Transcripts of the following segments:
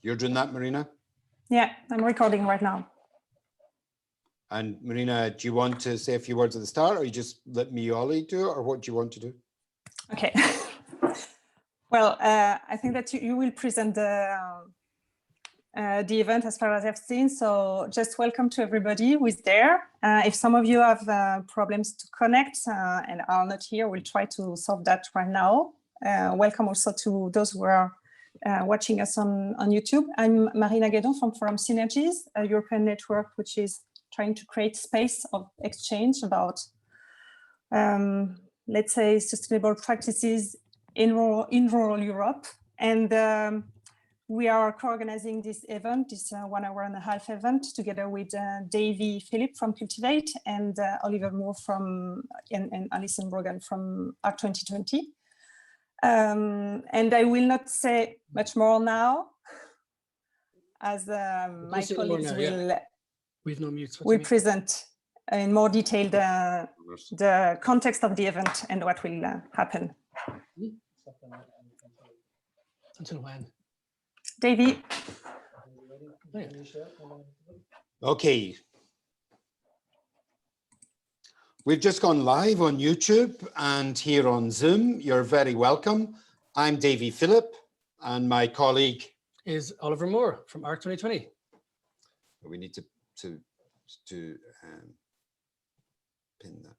You're doing that, Marina? Yeah, I'm recording right now. And Marina, do you want to say a few words at the start, or you just let me, Ollie, do it, or what do you want to do? Okay. Well, I think that you will present the event as far as I've seen. So just welcome to everybody who is there. If some of you have problems to connect and are not here, we'll try to solve that right now. Welcome also to those who are watching us on YouTube. I'm Marina Guédon from Forum Synergies, a European network which is trying to create space of exchange about, let's say, sustainable practices in rural Europe. And we are co-organizing this event, this 1 hour and a half event, together with Davy Philip from Cultivate and Oliver Moore and Alison Brogan from ARC 2020. And I will not say much more now, as my colleagues will present in more detail the context of the event and what will happen. Until when? Davy. Okay. We've just gone live on YouTube and here on Zoom. You're very welcome. I'm Davy Phillip and my colleague is Oliver Moore from ARC 2020. We need to pin that.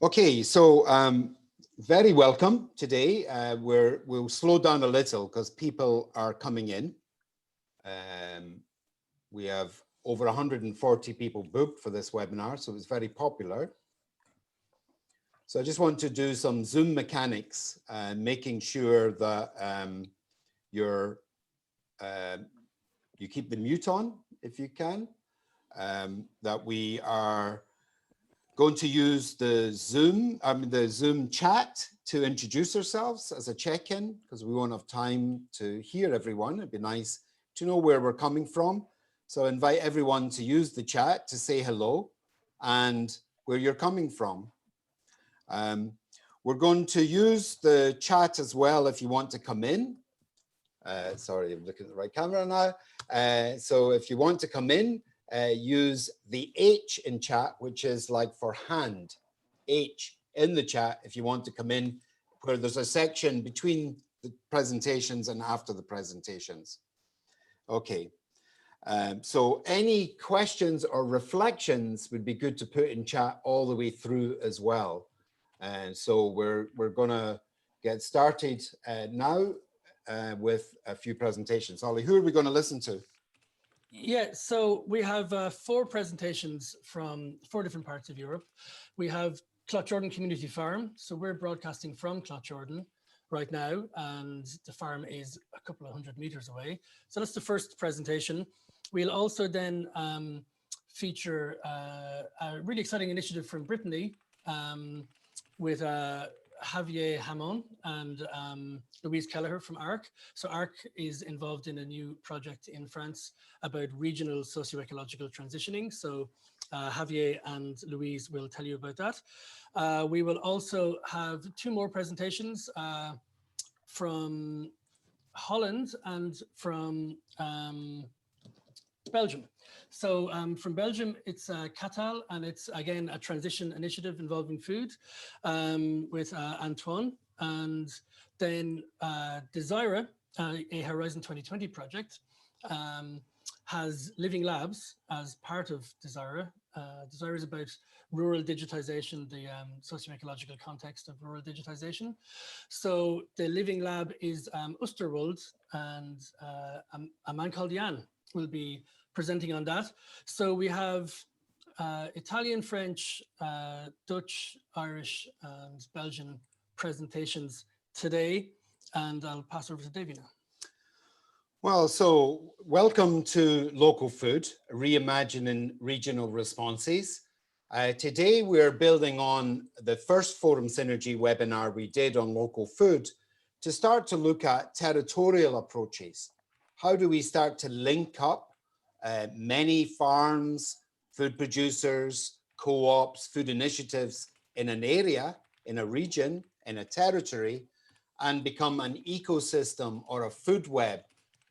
Okay, so very welcome today. We'll slow down a little because people are coming in. We have over 140 people booked for this webinar, so it's very popular. So I just want to do some Zoom mechanics, making sure that you keep the mute on if you can, that we are going to use the Zoom chat to introduce ourselves as a check-in, because we won't have time to hear everyone. It'd be nice to know where we're coming from. So invite everyone to use the chat to say hello and where you're coming from. We're going to use the chat as well if you want to come in. Sorry, I'm looking at the right camera now. So if you want to come in, use the H in chat, which is like for hand, H in the chat if you want to come in, where there's a section between the presentations and after the presentations. Okay, so any questions or reflections would be good to put in chat all the way through as well. And so we're gonna get started now with a few presentations. Ollie, who are we gonna listen to? Yeah, so we have 4 presentations from 4 different parts of Europe. We have Cloughjordan Community Farm. So we're broadcasting from Cloughjordan right now, and the farm is a couple of 100 meters away. So that's the first presentation. We'll also then feature a really exciting initiative from Brittany with Javier Hamon and Louise Kelleher from ARC. So ARC is involved in a new project in France about regional socio-ecological transitioning. So Javier and Louise will tell you about that. We will also have 2 more presentations from Holland and from Belgium. So from Belgium, it's CATL, and it's again a transition initiative involving food with Antoine. And then DESIRA, a Horizon 2020 project, has living labs as part of DESIRA. DESIRA is about rural digitization, the socio-ecological context of rural digitization. So the living lab is Oosterwold, and a man called Jan will be presenting on that. So we have Italian, French, Dutch, Irish, and Belgian presentations today, and I'll pass over to Davy now. Well, so welcome to Local Food, Reimagining Regional Responses. Today we're building on the first Forum Synergy webinar we did on local food to start to look at territorial approaches. How do we start to link up many farms, food producers, co-ops, food initiatives in an area, in a region, in a territory, and become an ecosystem or a food web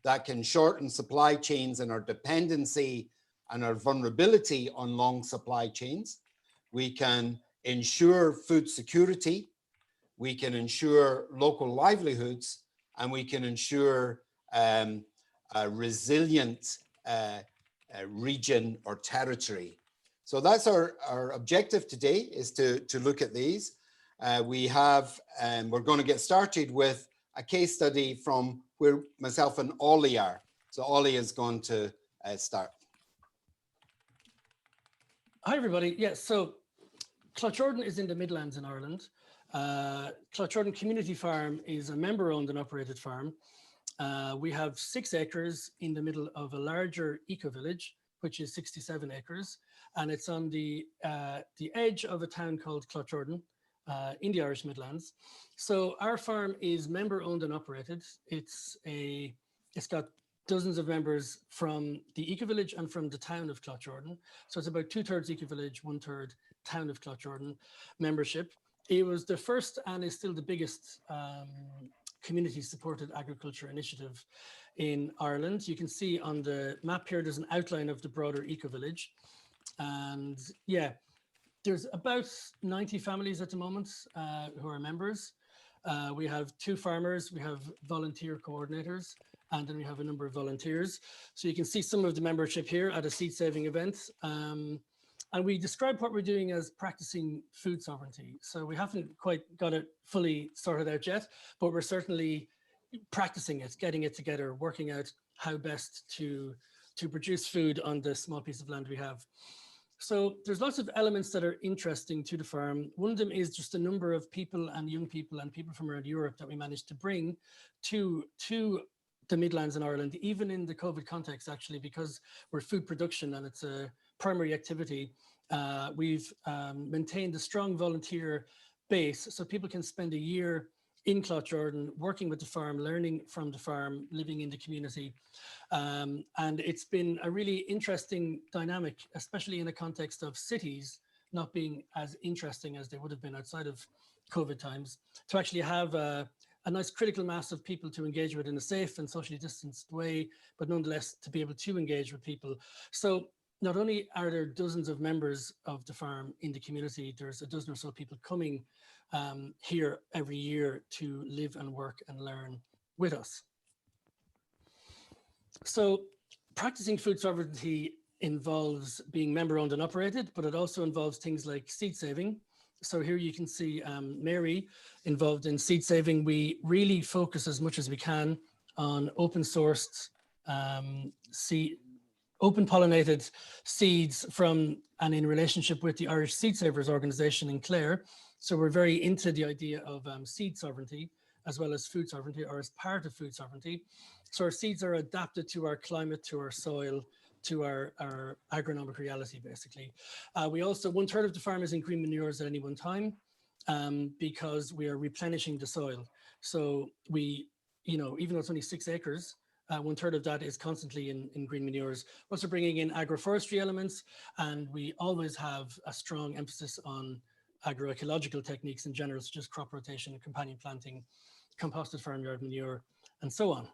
that can shorten supply chains and our dependency and our vulnerability on long supply chains. We can ensure food security, we can ensure local livelihoods, and we can ensure a resilient region or territory. So that's our objective today, is to look at these. We're going to get started with a case study from where myself and Ollie are. So Ollie is going to start. Hi, everybody. Yes, so Cloughjordan is in the Midlands in Ireland. Cloughjordan Community Farm is a member-owned and operated farm. We have 6 acres in the middle of a larger eco-village, which is 67 acres, and it's on the edge of a town called Cloughjordan in the Irish Midlands. So our farm is member-owned and operated. It's got dozens of members from the eco-village and from the town of Cloughjordan. So it's about 2/3 eco-village, 1/3 town of Cloughjordan membership. It was the first and is still the biggest community-supported agriculture initiative in Ireland. You can see on the map here, there's an outline of the broader eco-village. And yeah, there's about 90 families at the moment who are members. We have 2 farmers, we have volunteer coordinators, and then we have a number of volunteers. So you can see some of the membership here at a seed-saving event. And we describe what we're doing as practicing food sovereignty. So we haven't quite got it fully sorted out yet, but we're certainly practicing it, getting it together, working out how best to produce food on the small piece of land we have. So there's lots of elements that are interesting to the farm. One of them is just a number of people and young people and people from around Europe that we managed to bring to the Midlands in Ireland, even in the COVID context, actually, because we're food production and it's a primary activity. We've maintained a strong volunteer base so people can spend a year in Cloughjordan, working with the farm, learning from the farm, living in the community. And it's been a really interesting dynamic, especially in the context of cities not being as interesting as they would have been outside of COVID times, to actually have a nice critical mass of people to engage with in a safe and socially distanced way, but nonetheless to be able to engage with people. So not only are there dozens of members of the farm in the community, there's a dozen or so people coming here every year to live and work and learn with us. So practicing food sovereignty involves being member-owned and operated, but it also involves things like seed saving. So here you can see Mary involved in seed saving. We really focus as much as we can on open sourced open pollinated seeds from and in relationship with the Irish Seed Savers organization in Clare. So we're very into the idea of seed sovereignty as well as food sovereignty, or as part of food sovereignty. So our seeds are adapted to our climate, to our soil, to our agronomic reality, basically. We also, 1/3 of the farm is in green manures at any one time because we are replenishing the soil. So we, even though it's only 6 acres, 1/3 of that is constantly in green manures. We're also bringing in agroforestry elements, and we always have a strong emphasis on agroecological techniques in general, such as crop rotation, companion planting, composted farmyard manure, and so on.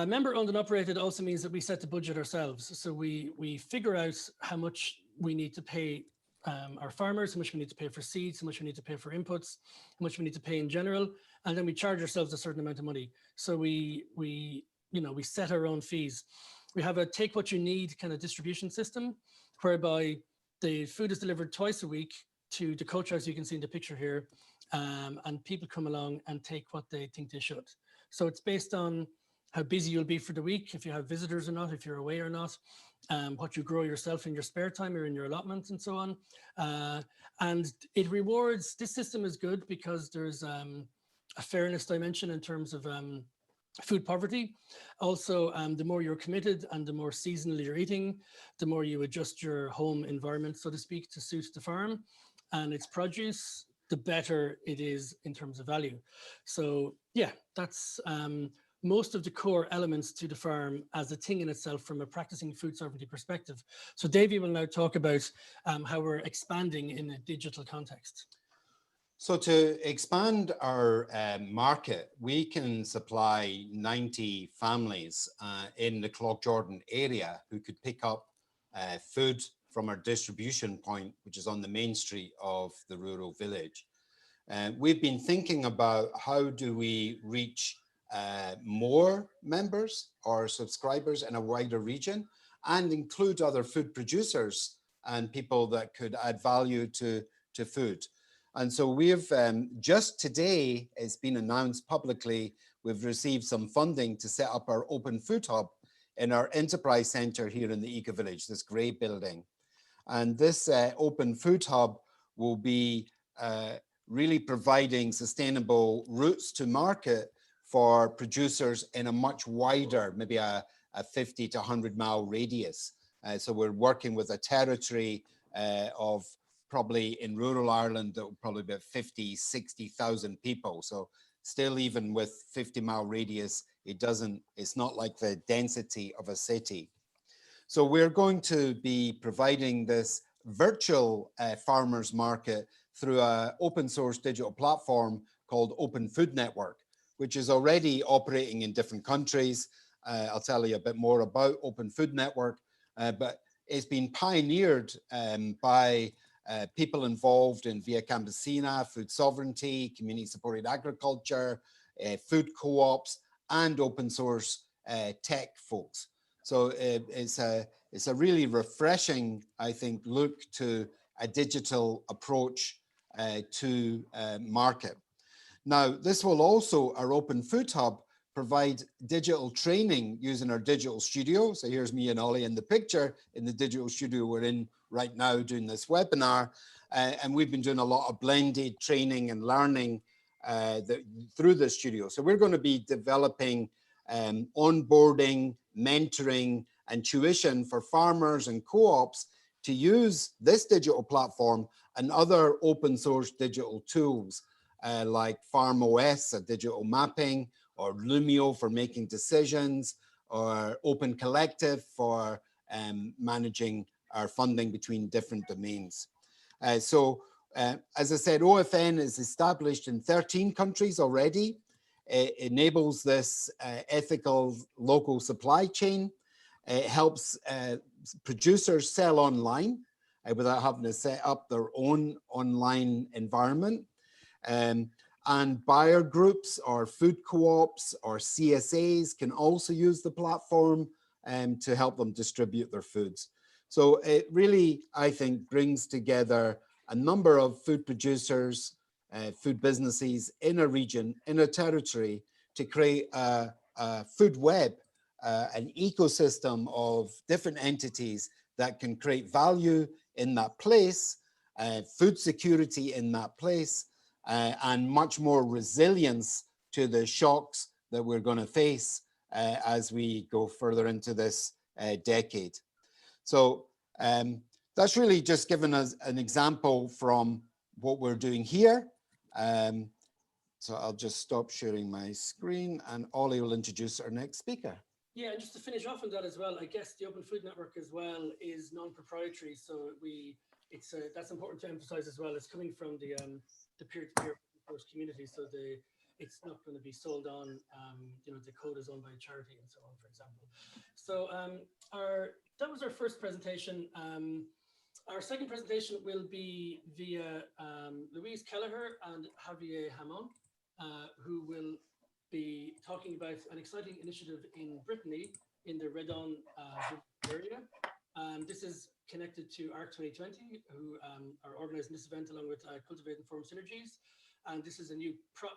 Member-owned and operated also means that we set the budget ourselves. So we figure out how much we need to pay our farmers, how much we need to pay for seeds, how much we need to pay for inputs, how much we need to pay in general, and then we charge ourselves a certain amount of money. So we set our own fees. We have a take what you need kind of distribution system, whereby the food is delivered twice a week to the coach house you can see in the picture here, and people come along and take what they think they should. So it's based on how busy you'll be for the week, if you have visitors or not, if you're away or not, what you grow yourself in your spare time or in your allotment and so on. And it rewards, this system is good because there's a fairness dimension in terms of food poverty. Also, the more you're committed and the more seasonal you're eating, the more you adjust your home environment, so to speak, to suit the farm and its produce, the better it is in terms of value. So yeah, that's most of the core elements to the farm as a thing in itself from a practicing food sovereignty perspective. So Davey will now talk about how we're expanding in a digital context. So to expand our market, we can supply 90 families in the Cloughjordan area who could pick up food from our distribution point, which is on the main street of the rural village. We've been thinking about how do we reach more members or subscribers in a wider region and include other food producers and people that could add value to food. And so we've just today, it's been announced publicly, we've received some funding to set up our open food hub in our enterprise center here in the Ecovillage, this grey building. And this open food hub will be really providing sustainable routes to market for producers in a much wider, maybe a 50 to 100 mile radius. So we're working with a territory of probably in rural Ireland, that will probably be 50, 60,000 people. So still, even with 50-mile radius, it's not like the density of a city. So we're going to be providing this virtual farmers market through an open source digital platform called Open Food Network, which is already operating in different countries. I'll tell you a bit more about Open Food Network, but it's been pioneered by people involved in Via Campesina, food sovereignty, community supported agriculture, food co-ops, and open source tech folks. So it's a really refreshing, I think, look to a digital approach to market. Now, this will also, our Open Food Hub, provide digital training using our digital studio. So here's me and Ollie in the picture in the digital studio we're in right now doing this webinar. And we've been doing a lot of blended training and learning through the studio. So we're going to be developing onboarding, mentoring, and tuition for farmers and co-ops to use this digital platform and other open source digital tools like FarmOS, a digital mapping, or Lumio for making decisions, or Open Collective for managing our funding between different domains. As I said, OFN is established in 13 countries already. It enables this ethical local supply chain. It helps producers sell online without having to set up their own online environment. And buyer groups or food co-ops or CSAs can also use the platform to help them distribute their foods. So it really, I think, brings together a number of food producers, food businesses in a region, in a territory, to create a food web, an ecosystem of different entities that can create value in that place, food security in that place, and much more resilience to the shocks that we're going to face as we go further into this decade. So that's really just given us an example from what we're doing here. So I'll just stop sharing my screen and Ollie will introduce our next speaker. Yeah, and just to finish off on that as well, I guess the Open Food Network as well is non-proprietary, so that's important to emphasize as well. It's coming from the peer-to-peer community, so it's not going to be sold on. The code is owned by a charity and so on, for example. So that was our first presentation. Our second presentation will be via Louise Kelleher and Javier Hamon, who will be talking about an exciting initiative in Brittany in the Redon area. This is connected to ARC 2020, who are organizing this event along with Cultivate and Form Synergies. And this is a new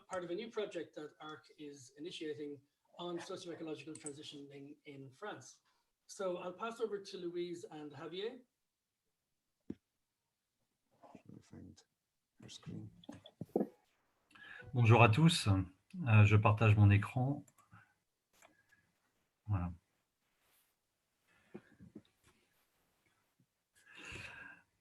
part of a new project that ARC is initiating on socio-ecological transitioning in France. So I'll pass over to Louise and Javier. Bonjour à tous, je partage mon écran. Voilà.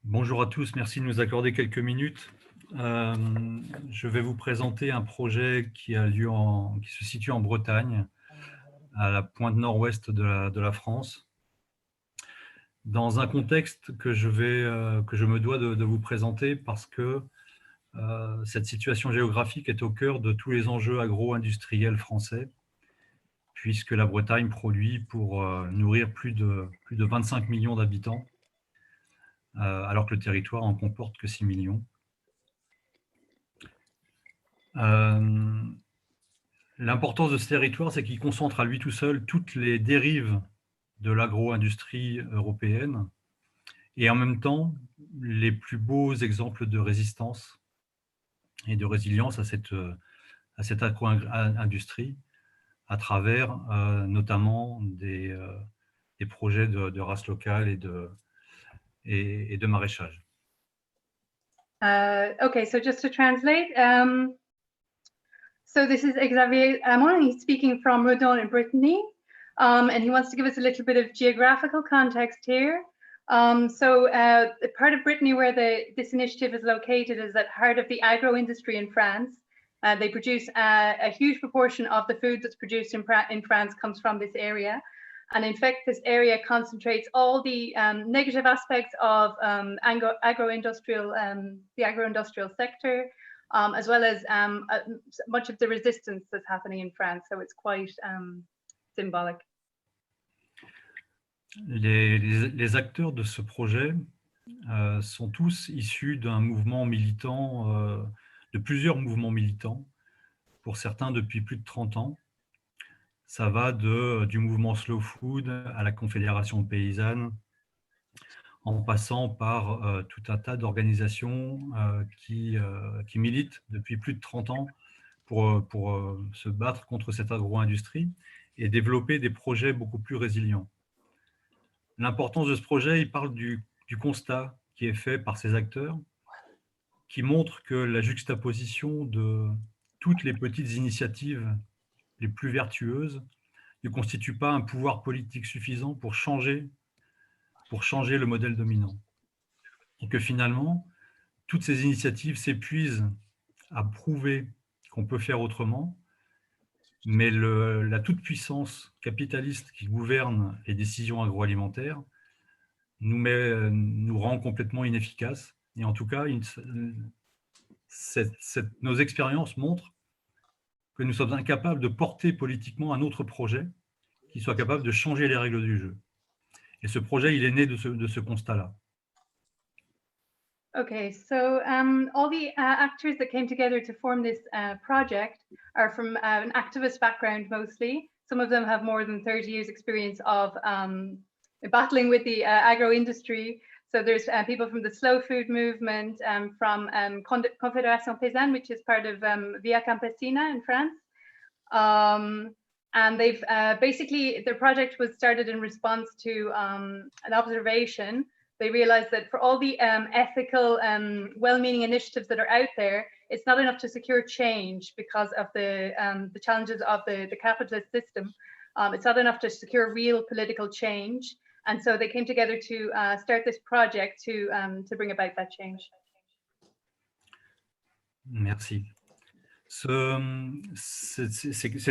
Bonjour à tous, merci de nous accorder quelques minutes. Je vais vous présenter un projet qui se situe en Bretagne, à la pointe nord-ouest de la France, dans un contexte que je me dois de vous présenter parce que cette situation géographique est au cœur de tous les enjeux agro-industriels français, puisque la Bretagne produit pour nourrir plus de 25 millions d'habitants, alors que le territoire en comporte que 6 millions. L'importance de ce territoire, c'est qu'il concentre à lui tout seul toutes les dérives de l'agro-industrie européenne et en même temps les plus beaux exemples de résistance et de résilience à cette agro-industrie à travers notamment des projets de race locale et de maraîchage. Okay, so just to translate, so this is Xavier Amon, he's speaking from Redon in Brittany, and he wants to give us a little bit of geographical context here. The part of Brittany where this initiative is located is at heart of the agro industry in France. They produce a huge proportion of the food that's produced in France comes from this area. And in fact, this area concentrates all the negative aspects of the agro-industrial sector, as well as much of the resistance that's happening in France. So it's quite symbolic. Les acteurs de ce projet sont tous issus d'un mouvement militant, de plusieurs mouvements militants, pour certains depuis plus de 30 ans. Ça va du mouvement Slow Food à la Confédération paysanne, en passant par tout un tas d'organisations qui militent depuis plus de 30 ans pour se battre contre cette agro-industrie et développer des projets beaucoup plus résilients. L'importance de ce projet, il parle du constat qui est fait par ces acteurs, qui montre que la juxtaposition de toutes les petites initiatives les plus vertueuses ne constitue pas un pouvoir politique suffisant pour changer le modèle dominant. Et que finalement, toutes ces initiatives s'épuisent à prouver qu'on peut faire autrement, mais la toute-puissance capitaliste qui gouverne les décisions agroalimentaires nous rend complètement inefficaces. Et en tout cas, nos expériences montrent que nous sommes incapables de porter politiquement un autre projet qui soit capable de changer les règles du jeu. Et ce projet, il est né de ce constat-là. Okay, so all the actors that came together to form this project are from an activist background mostly. Some of them have more than 30 years experience of battling with the agro-industry. So there's people from the slow food movement, from Confédération Paysanne, which is part of Via Campesina in France. And they've basically, their project was started in response to an observation. They realized that for all the ethical, well-meaning initiatives that are out there, it's not enough to secure change because of the challenges of the capitalist system. It's not enough to secure real political change. And so they came together to start this project to bring about that change. Merci. Ces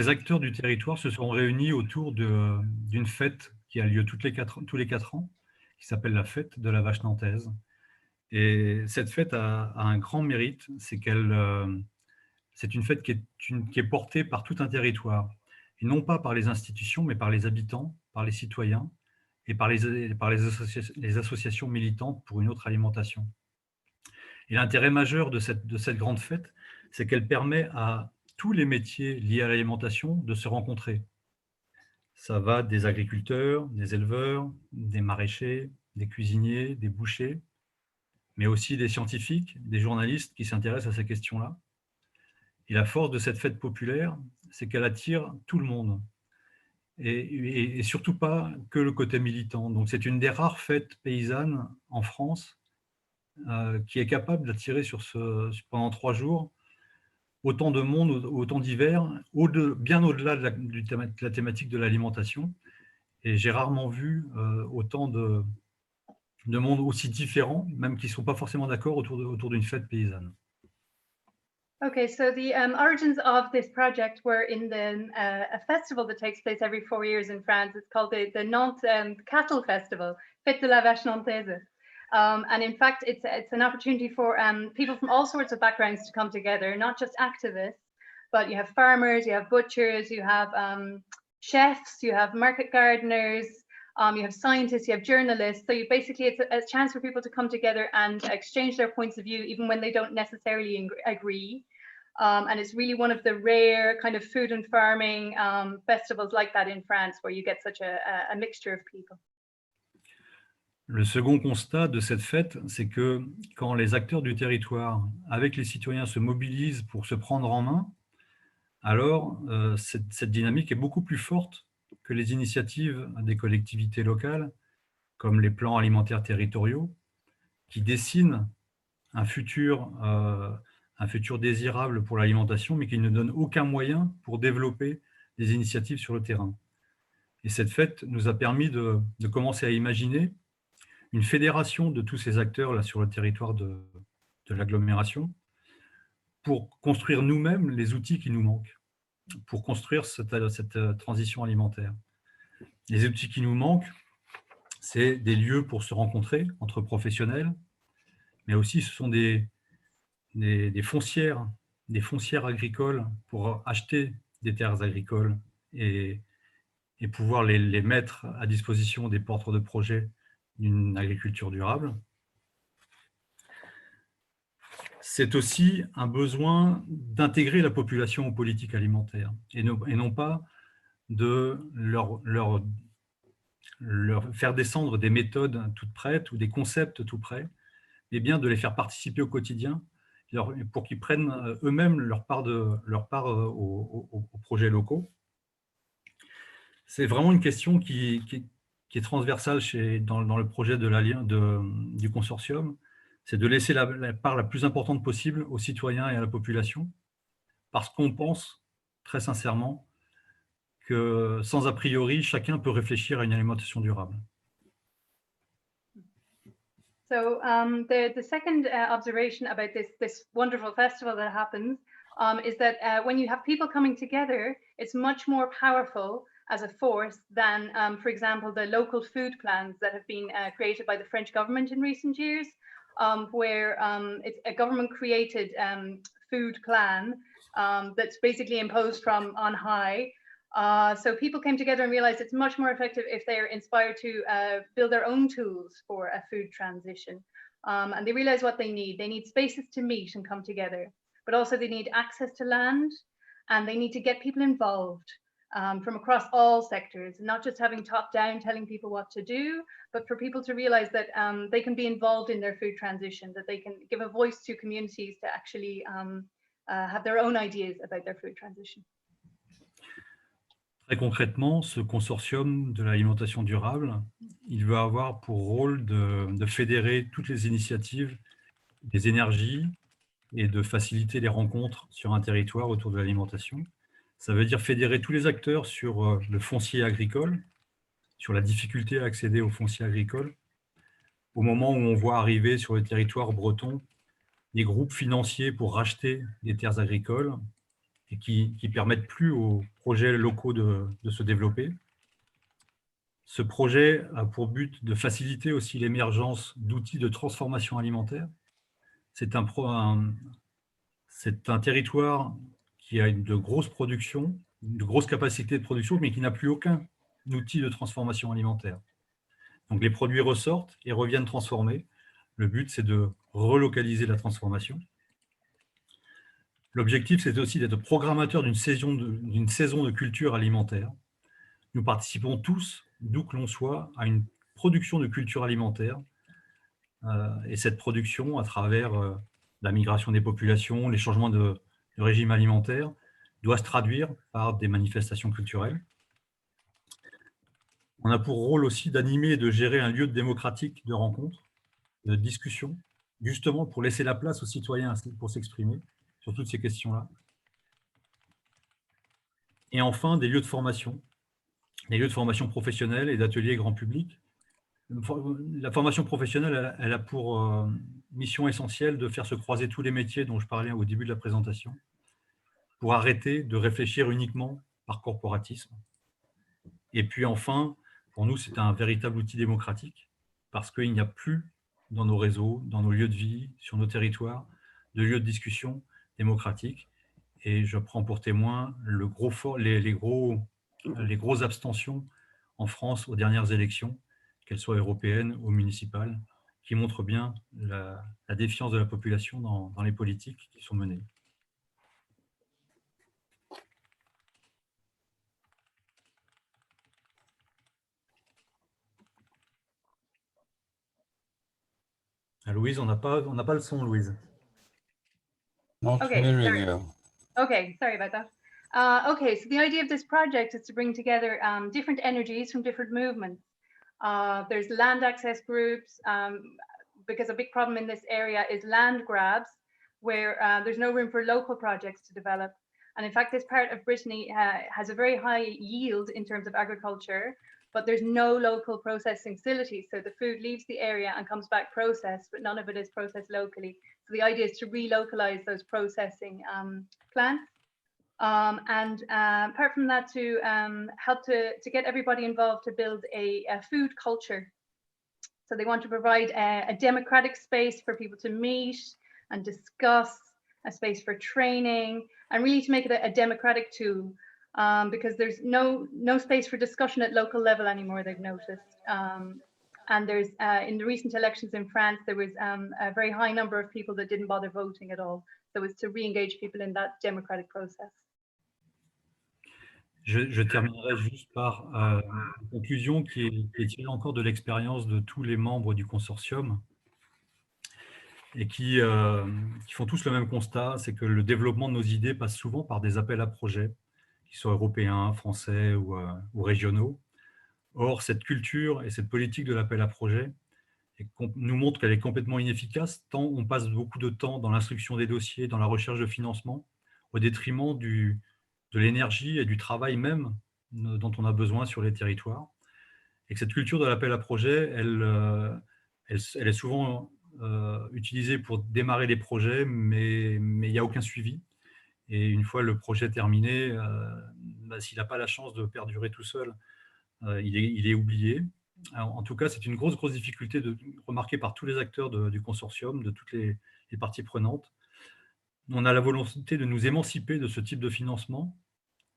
acteurs du territoire se sont réunis autour d'une fête qui a lieu tous les 4 ans, qui s'appelle la fête de la vache nantaise. Et cette fête a un grand mérite, c'est c'est une fête qui est portée par tout un territoire, et non pas par les institutions, mais par les habitants, par les citoyens, et par les associations militantes pour une autre alimentation. Et l'intérêt majeur de cette grande fête, c'est qu'elle permet à tous les métiers liés à l'alimentation de se rencontrer. Ça va des agriculteurs, des éleveurs, des maraîchers, des cuisiniers, des bouchers, mais aussi des scientifiques, des journalistes qui s'intéressent à ces questions-là. Et la force de cette fête populaire, c'est qu'elle attire tout le monde. Et surtout pas que le côté militant. Donc c'est une des rares fêtes paysannes en France qui est capable d'attirer pendant 3 jours autant de monde, autant divers, bien au-delà de la thématique de l'alimentation. Et j'ai rarement vu autant de monde aussi différent, même qui ne sont pas forcément d'accord autour d'une fête paysanne. Okay, so the origins of this project were in a festival that takes place every 4 years in France. It's called the Nantes CATL Festival, Fête de la Vache Nantaise. And in fact, it's an opportunity for people from all sorts of backgrounds to come together, not just activists, but you have farmers, you have butchers, you have chefs, you have market gardeners, you have scientists, you have journalists. So you basically, it's a chance for people to come together and exchange their points of view, even when they don't necessarily agree. And it's really one of the rare kind of food and farming festivals like that in France, where you get such a mixture of people. Le second constat de cette fête, c'est que quand les acteurs du territoire, avec les citoyens, se mobilisent pour se prendre en main, alors cette dynamique est beaucoup plus forte que les initiatives des collectivités locales, comme les plans alimentaires territoriaux, qui dessinent un futur désirable pour l'alimentation, mais qui ne donnent aucun moyen pour développer des initiatives sur le terrain. Et cette fête nous a permis de commencer à imaginer une fédération de tous ces acteurs là, sur le territoire de l'agglomération pour construire nous-mêmes les outils qui nous manquent, pour construire cette transition alimentaire. Les outils qui nous manquent, c'est des lieux pour se rencontrer entre professionnels, mais aussi ce sont des foncières agricoles pour acheter des terres agricoles et pouvoir les mettre à disposition des porteurs de projets d'une agriculture durable. C'est aussi un besoin d'intégrer la population aux politiques alimentaires et non pas de leur faire descendre des méthodes toutes prêtes ou des concepts tout prêts, mais bien de les faire participer au quotidien pour qu'ils prennent eux-mêmes leur part aux projets locaux. C'est vraiment une question qui est transversale dans le projet du consortium, c'est de laisser la part la plus importante possible aux citoyens et à la population, parce qu'on pense très sincèrement que sans a priori, chacun peut réfléchir à une alimentation durable. So the second observation about this wonderful festival that happens is that when you have people coming together, it's much more powerful as a force than, for example, the local food plans that have been created by the French government in recent years, where it's a government-created food plan that's basically imposed from on high. So people came together and realized it's much more effective if they're inspired to build their own tools for a food transition. And they realize what they need. They need spaces to meet and come together, but also they need access to land, and they need to get people involved from across all sectors, not just having top-down telling people what to do, but for people to realize that they can be involved in their food transition, that they can give a voice to communities to actually have their own ideas about their food transition. Très concrètement, ce consortium de l'alimentation durable, il veut avoir pour rôle de fédérer toutes les initiatives des énergies et de faciliter les rencontres sur un territoire autour de l'alimentation. Ça veut dire fédérer tous les acteurs sur le foncier agricole, sur la difficulté à accéder au foncier agricole, au moment où on voit arriver sur le territoire breton des groupes financiers pour racheter des terres agricoles et qui permettent plus aux projets locaux de se développer. Ce projet a pour but de faciliter aussi l'émergence d'outils de transformation alimentaire. C'est un territoire qui a de grosses productions, de grosses capacités de production, mais qui n'a plus aucun outil de transformation alimentaire. Donc les produits ressortent et reviennent transformés. Le but, c'est de relocaliser la transformation. L'objectif, c'est aussi d'être programmateur d'une saison de culture alimentaire. Nous participons tous, d'où que l'on soit, à une production de culture alimentaire. Et cette production, à travers la migration des populations, les changements de régime alimentaire, doit se traduire par des manifestations culturelles. On a pour rôle aussi d'animer et de gérer un lieu démocratique de rencontre, de discussion, justement pour laisser la place aux citoyens pour s'exprimer sur toutes ces questions-là. Et enfin, des lieux de formation professionnelle et d'ateliers grand public. La formation professionnelle, elle a pour mission essentielle de faire se croiser tous les métiers dont je parlais au début de la présentation, pour arrêter de réfléchir uniquement par corporatisme. Et puis enfin, pour nous, c'est un véritable outil démocratique, parce qu'il n'y a plus dans nos réseaux, dans nos lieux de vie, sur nos territoires, de lieux de discussion démocratique. Et je prends pour témoin les grosses abstentions en France aux dernières élections, qu'elles soient européennes ou municipales, qui montrent bien la défiance de la population dans les politiques qui sont menées. Louise, on n'a pas le son, Louise. Not Okay, hearing sorry. you. Okay, sorry about that. Okay, so the idea of this project is to bring together different energies from different movements. There's land access groups, because a big problem in this area is land grabs, where there's no room for local projects to develop. And in fact, this part of Brittany has a very high yield in terms of agriculture, but there's no local processing facilities. So the food leaves the area and comes back processed, but none of it is processed locally. So the idea is to relocalize those processing plants. Apart from that, to help to get everybody involved to build a food culture. So they want to provide a democratic space for people to meet and discuss, a space for training, and really to make it a democratic tool, because there's no space for discussion at local level anymore, they've noticed. And there's in the recent elections in France, there was a very high number of people that didn't bother voting at all. So it's to re-engage people in that democratic process. Je terminerai juste par une conclusion qui est tirée encore de l'expérience de tous les membres du consortium et qui font tous le même constat, c'est que le développement de nos idées passe souvent par des appels à projets, qu'ils soient européens, français ou régionaux. Or, cette culture et cette politique de l'appel à projets nous montre qu'elle est complètement inefficace, tant on passe beaucoup de temps dans l'instruction des dossiers, dans la recherche de financement, au détriment de l'énergie et du travail même dont on a besoin sur les territoires. Et que cette culture de l'appel à projet, elle est souvent utilisée pour démarrer les projets, mais il n'y a aucun suivi. Et une fois le projet terminé, s'il n'a pas la chance de perdurer tout seul, il est oublié. Alors, en tout cas, c'est une grosse difficulté remarquée par tous les acteurs du consortium, de toutes les parties prenantes. On a la volonté de nous émanciper de ce type de financement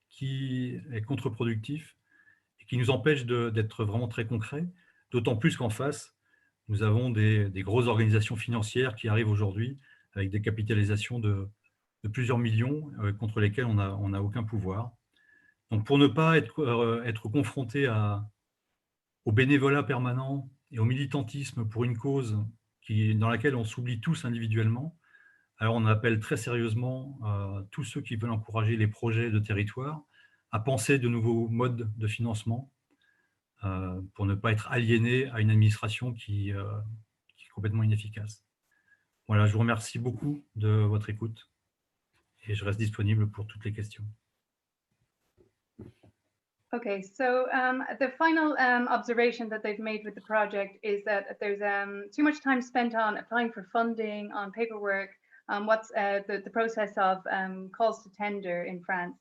qui est contre-productif et qui nous empêche d'être vraiment très concret, d'autant plus qu'en face, nous avons des grosses organisations financières qui arrivent aujourd'hui avec des capitalisations de plusieurs millions contre lesquelles on n'a aucun pouvoir. Donc, pour ne pas être confronté au bénévolat permanent et au militantisme pour une cause dans laquelle on s'oublie tous individuellement, alors on appelle très sérieusement tous ceux qui veulent encourager les projets de territoire à penser de nouveaux modes de financement pour ne pas être aliénés à une administration qui est complètement inefficace. Voilà, je vous remercie beaucoup de votre écoute et je reste disponible pour toutes les questions. Okay, so the final observation that they've made with the project is that there's too much time spent on applying for funding, on paperwork, what's the process of calls to tender in France.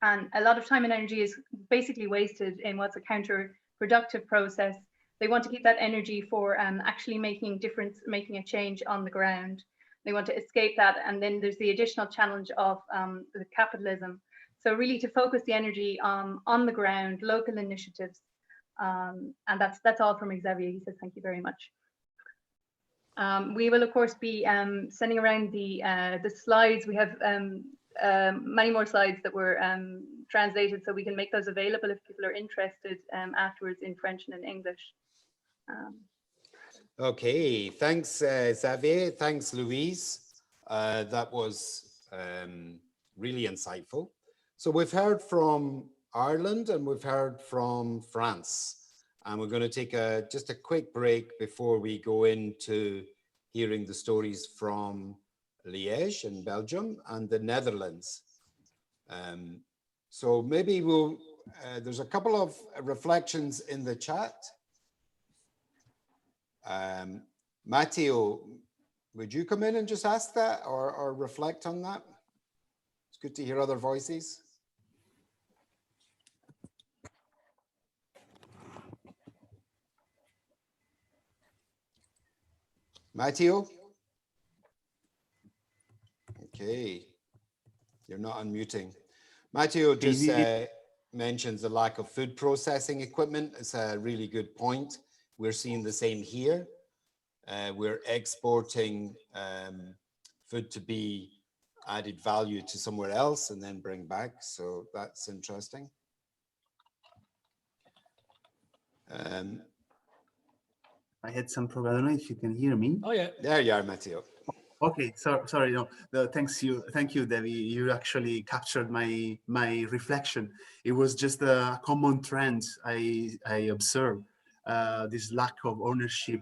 And a lot of time and energy is basically wasted in what's a counterproductive process. They want to keep that energy for actually making a difference, making a change on the ground. They want to escape that. And then there's the additional challenge of the capitalism. So really to focus the energy on the ground, local initiatives. And that's all from Xavier. He says, thank you very much. We will, of course, be sending around the slides. We have many more slides that were translated, so we can make those available if people are interested afterwards in French and in English. Okay, thanks, Xavier. Thanks, Louise. That was really insightful. So we've heard from Ireland and we've heard from France. And we're going to take just a quick break before we go into hearing the stories from Liège in Belgium and the Netherlands. So maybe there's a couple of reflections in the chat. Matteo, would you come in and just ask that or reflect on that? It's good to hear other voices. Matteo? Okay, you're not unmuting. Matteo just mentions the lack of food processing equipment. It's a really good point. We're seeing the same here. We're exporting food to be added value to somewhere else and then bring back. So that's interesting. I had some problem. I don't know if you can hear me. Oh yeah. There you are, Matteo. Okay, sorry. No, thank you, Debbie. You actually captured my reflection. It was just a common trend I observed. This lack of ownership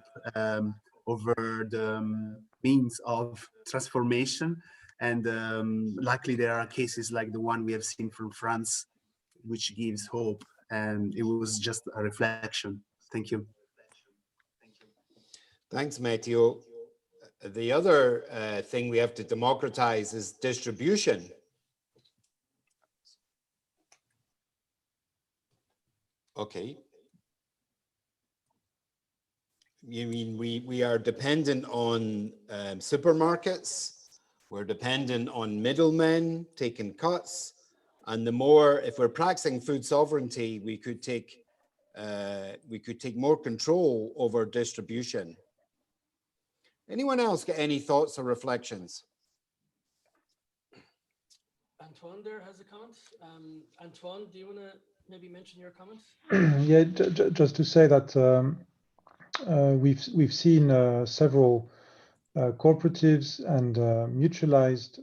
over the means of transformation, and luckily there are cases like the one we have seen from France, which gives hope. And it was just a reflection. Thank you. Thanks, Matteo. The other thing we have to democratize is distribution. Okay. You mean we are dependent on supermarkets, we're dependent on middlemen taking cuts, and the more, if we're practicing food sovereignty, we could take more control over distribution. Anyone else get any thoughts or reflections? Antoine there has a comment. Antoine, do you want to maybe mention your comment? Yeah, just to say that we've seen several cooperatives and mutualized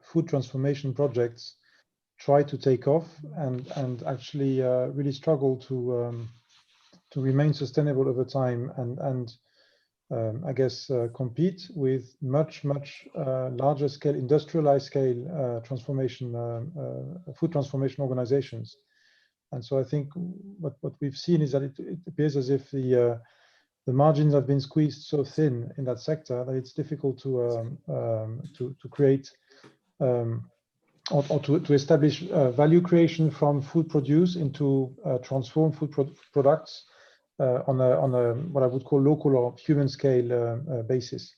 food transformation projects try to take off and actually really struggle to remain sustainable over time and I guess compete with much larger scale, industrialized scale transformation, food transformation organizations. And so I think what we've seen is that it appears as if the margins have been squeezed so thin in that sector that it's difficult to create or to establish value creation from food produce into transform food products on a what I would call local or human scale basis.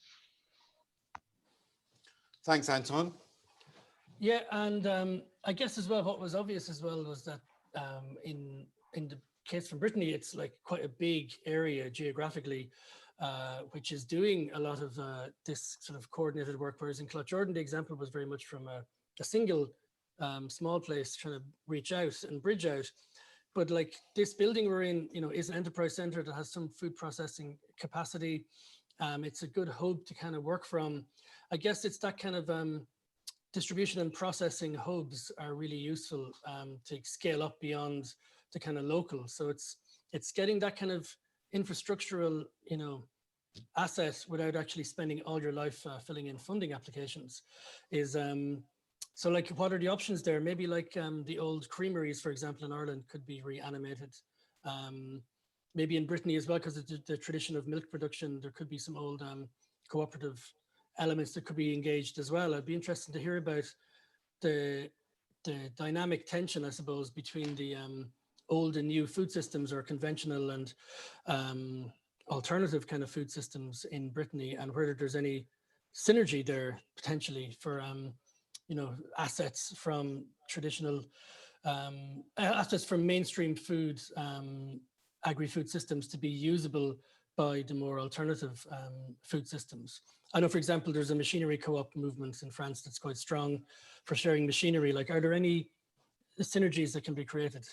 Thanks, Anton. Yeah, and I guess as well, what was obvious as well was that in the case from Brittany, it's like quite a big area geographically, which is doing a lot of this sort of coordinated work. Whereas in Cloughjordan, the example was very much from a single small place trying to reach out and bridge out. But like this building we're in, you know, is an enterprise center that has some food processing capacity. It's a good hub to kind of work from. I guess it's that kind of distribution and processing hubs are really useful to scale up beyond the kind of local. So it's getting that kind of infrastructural, you know, asset without actually spending all your life filling in funding applications is so like what are the options there? Maybe like the old creameries, for example, in Ireland could be reanimated. Maybe in Brittany as well, because of the tradition of milk production, there could be some old cooperative elements that could be engaged as well. I'd be interested to hear about the dynamic tension, I suppose, between the old and new food systems or conventional and alternative kind of food systems in Brittany, and whether there's any synergy there potentially for you know, assets from traditional assets from mainstream food agri-food systems to be usable by the more alternative food systems. I know, for example, there's a machinery co-op movement in France that's quite strong for sharing machinery. Like, are there any synergies that can be created?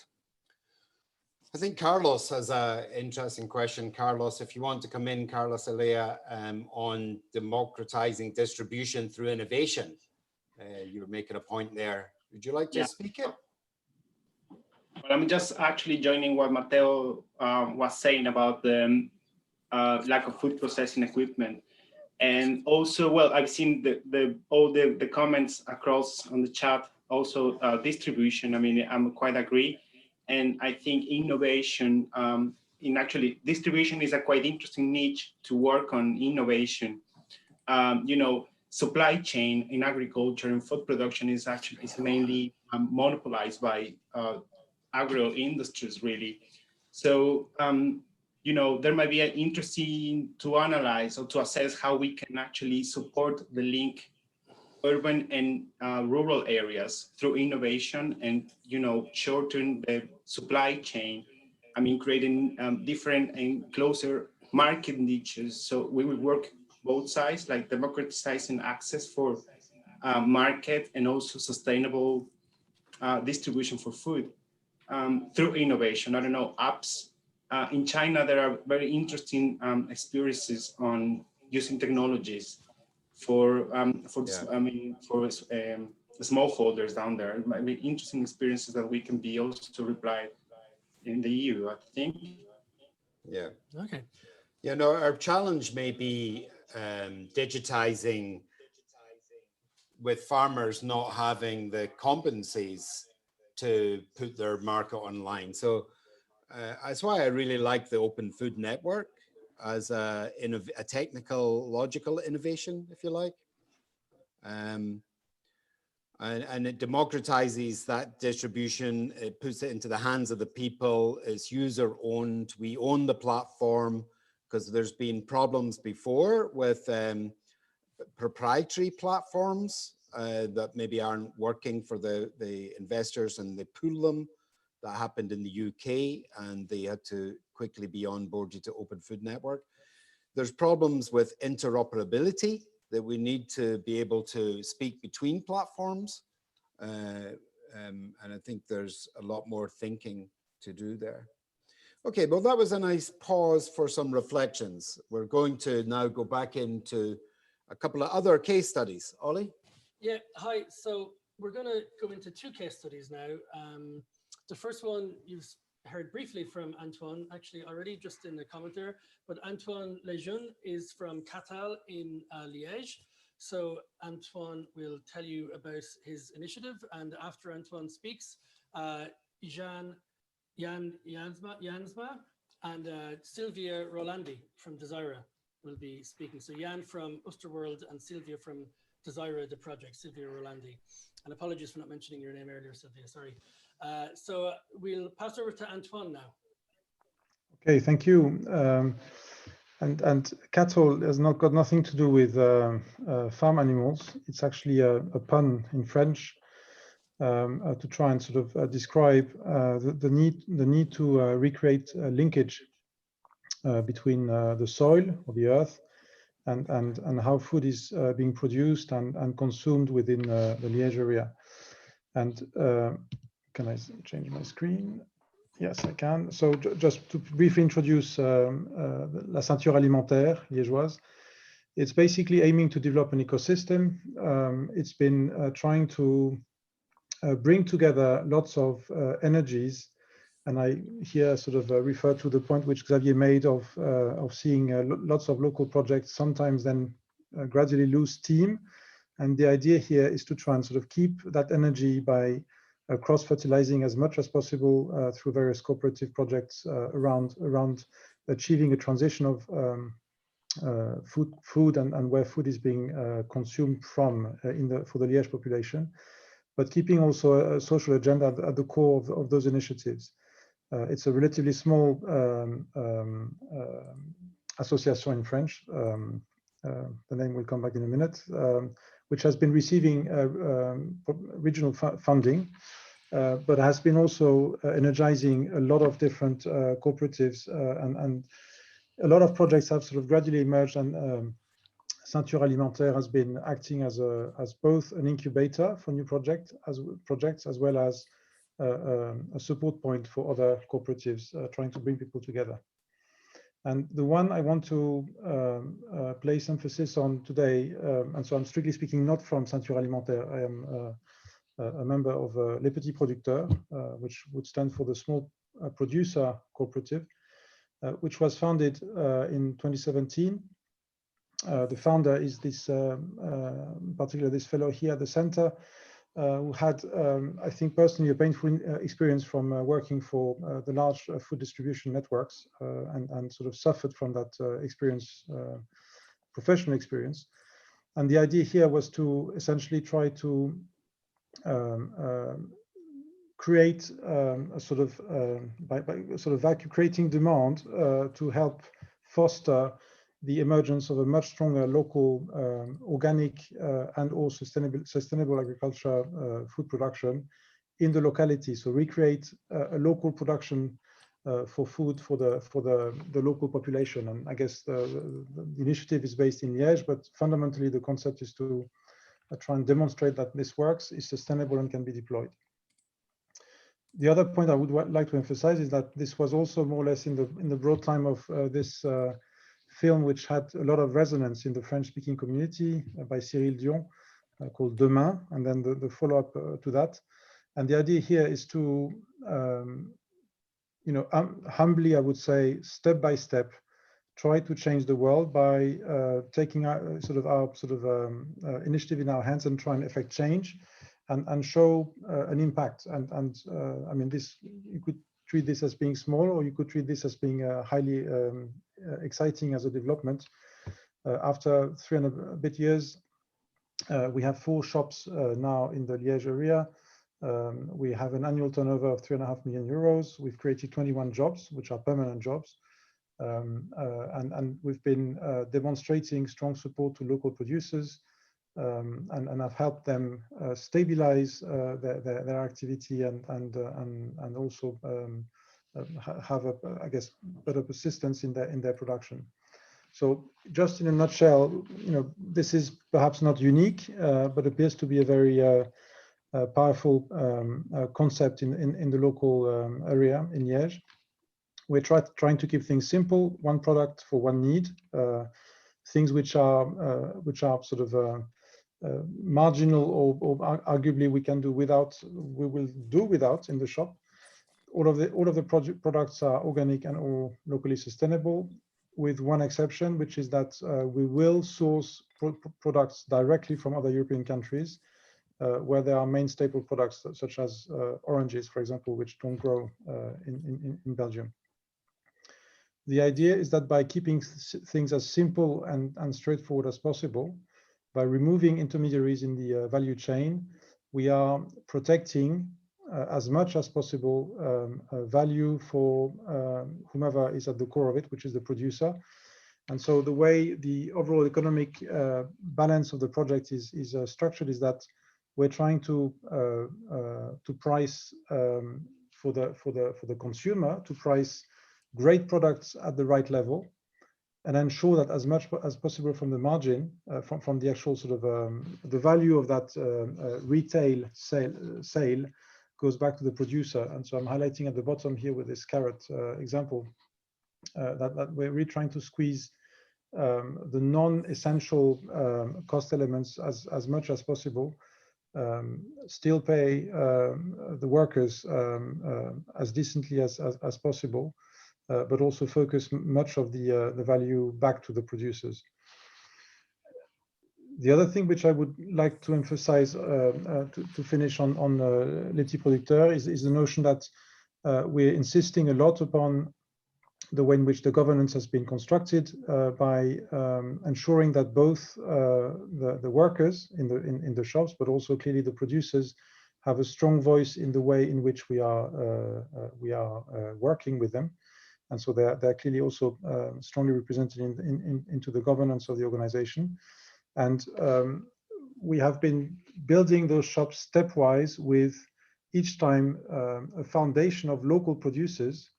I think Carlos has an interesting question. Carlos, if you want to come in, Carlos Alea, on democratizing distribution through innovation. You were making a point there. Would you like to speak it? Well, I'm just actually joining what Matteo was saying about the lack of food processing equipment. And also, well, I've seen all the comments across on the chat, also distribution. I mean, I'm quite agree. And I think innovation, in actually distribution is a quite interesting niche to work on innovation. You know, supply chain in agriculture and food production is mainly monopolized by agro industries, really. So you know, there might be an interesting to analyze or to assess how we can actually support the link urban and rural areas through innovation and, you know, shorten the supply chain. I mean, creating different and closer market niches. So we will work both sides, like democratizing access for market and also sustainable distribution for food through innovation. I don't know, apps. In China, there are very interesting experiences on using technologies for the smallholders down there. It might be interesting experiences that we can be also replied in the EU, I think. Yeah. Okay. You know, our challenge may be digitizing with farmers not having the competencies to put their market online. So that's why I really like the Open Food Network as a technical, logical innovation, if you like. And it democratizes that distribution. It puts it into the hands of the people. It's user owned. We own the platform, because there's been problems before with proprietary platforms that maybe aren't working for the investors, and they pool them. That happened in the UK, and they had to quickly be onboarded to Open Food Network. There's problems with interoperability, that we need to be able to speak between platforms. And I think there's a lot more thinking to do there. Okay, well, that was a nice pause for some reflections. We're going to now go back into a couple of other case studies. Ollie? Yeah, hi. So we're going to go into two case studies now. The first one you've heard briefly from Antoine, actually already just in the comment there, but Antoine Lejeune is from CATL in Liège. So Antoine will tell you about his initiative, and after Antoine speaks, Jan Jansma and Sylvia Rolandi from DESIRA will be speaking. So Jan from Oosterwold and Sylvia from DESIRA, the project, Sylvia Rolandi. And apologies for not mentioning your name earlier, Sylvia, sorry. So we'll pass over to Antoine now. Okay, thank you. And cattle has not got nothing to do with farm animals. It's actually a pun in French to try and sort of describe the need to recreate a linkage between the soil or the earth and how food is being produced and consumed within the Liège area. And can I change my screen? Yes, I can. So just to briefly introduce la Ceinture Alimentaire Liégeoise, it's basically aiming to develop an ecosystem. It's been trying to bring together lots of energies. And I here sort of refer to the point which Xavier made of seeing lots of local projects sometimes then gradually lose steam. And the idea here is to try and sort of keep that energy by cross-fertilizing as much as possible through various cooperative projects around achieving a transition of food and where food is being consumed from for the Liège population, but keeping also a social agenda at the core of those initiatives. It's a relatively small association in French. The name will come back in a minute, which has been receiving regional funding, but has been also energizing a lot of different cooperatives, and a lot of projects have sort of gradually emerged, and Ceinture Alimentaire has been acting as both an incubator for new projects as well as a support point for other cooperatives trying to bring people together. And the one I want to place emphasis on today, and so I'm strictly speaking not from Ceinture Alimentaire, I am a member of Les Petits Producteurs, which would stand for the Small Producer Cooperative, which was founded in 2017. The founder is this, particularly this fellow here at the center, who had, I think personally, a painful experience from working for the large food distribution networks, and sort of suffered from that experience, professional experience. And the idea here was to essentially try to create a sort of creating demand to help foster the emergence of a much stronger local organic and or sustainable agriculture food production in the locality. So recreate a local production for food for the local population. And I guess the initiative is based in Liège, but fundamentally the concept is to try and demonstrate that this works, is sustainable, and can be deployed. The other point I would like to emphasize is that this was also more or less in the broad time of this film, which had a lot of resonance in the French-speaking community by Cyril Dion, called Demain, and then the follow-up to that. And the idea here is to, humbly, I would say, step by step, try to change the world by taking our initiative in our hands and try and effect change and show an impact. And I mean, this, you could treat this as being small, or you could treat this as being highly exciting as a development. After 3 and a bit years, we have 4 shops now in the Liège area. We have an annual turnover of 3.5 million euros. We've created 21 jobs, which are permanent jobs. And we've been demonstrating strong support to local producers, and I've helped them stabilize their activity and also have I guess, better persistence in their production. So just in a nutshell, this is perhaps not unique, but appears to be a very powerful concept in the local area in Liège. We're trying to keep things simple, one product for one need, things which are sort of marginal or arguably we will do without in the shop. All of the products are organic and all locally sustainable, with one exception, which is that we will source products directly from other European countries where there are main staple products such as oranges, for example, which don't grow in Belgium. The idea is that by keeping things as simple and straightforward as possible, by removing intermediaries in the value chain, we are protecting as much as possible value for whomever is at the core of it, which is the producer. And so the way the overall economic balance of the project is structured is that we're trying to price for the consumer, to price great products at the right level, and ensure that as much as possible from the margin, from the actual sort of the value of that retail sale goes back to the producer. And so I'm highlighting at the bottom here with this carrot example that we're really trying to squeeze the non-essential cost elements as much as possible, still pay the workers as decently as possible, but also focus much of the value back to the producers. The other thing which I would like to emphasize to finish on Les Petits Producteurs is the notion that we're insisting a lot upon the way in which the governance has been constructed by ensuring that both the workers in the shops, but also clearly the producers, have a strong voice in the way in which we are working with them. And so they're clearly also strongly represented into the governance of the organization. And we have been building those shops stepwise, with each time a foundation of local producers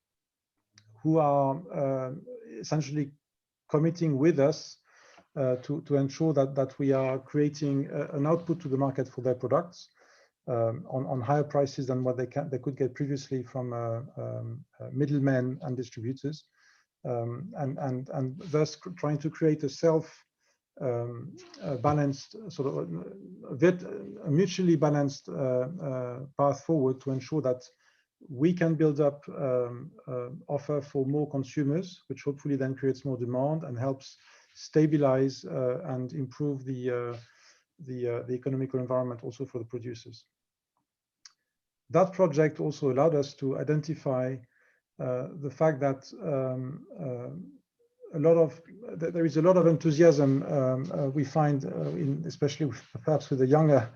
who are essentially committing with us to ensure that we are creating an output to the market for their products on higher prices than what they could get previously from middlemen and distributors, and thus trying to create a balanced sort of a mutually balanced path forward to ensure that we can build up offer for more consumers, which hopefully then creates more demand and helps stabilize and improve the economical environment also for the producers. That project also allowed us to identify the fact that there is a lot of enthusiasm we find, especially perhaps with the younger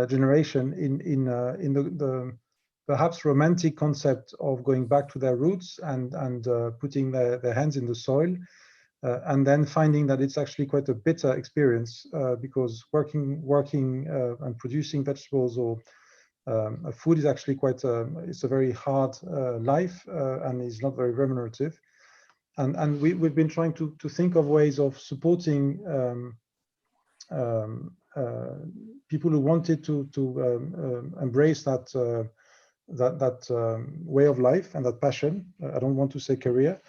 generation, in the perhaps romantic concept of going back to their roots and putting their hands in the soil, and then finding that it's actually quite a bitter experience because working and producing vegetables or food is actually it's a very hard life and is not very remunerative. And we've been trying to think of ways of supporting people who wanted to embrace that way of life and that passion. I don't want to say career,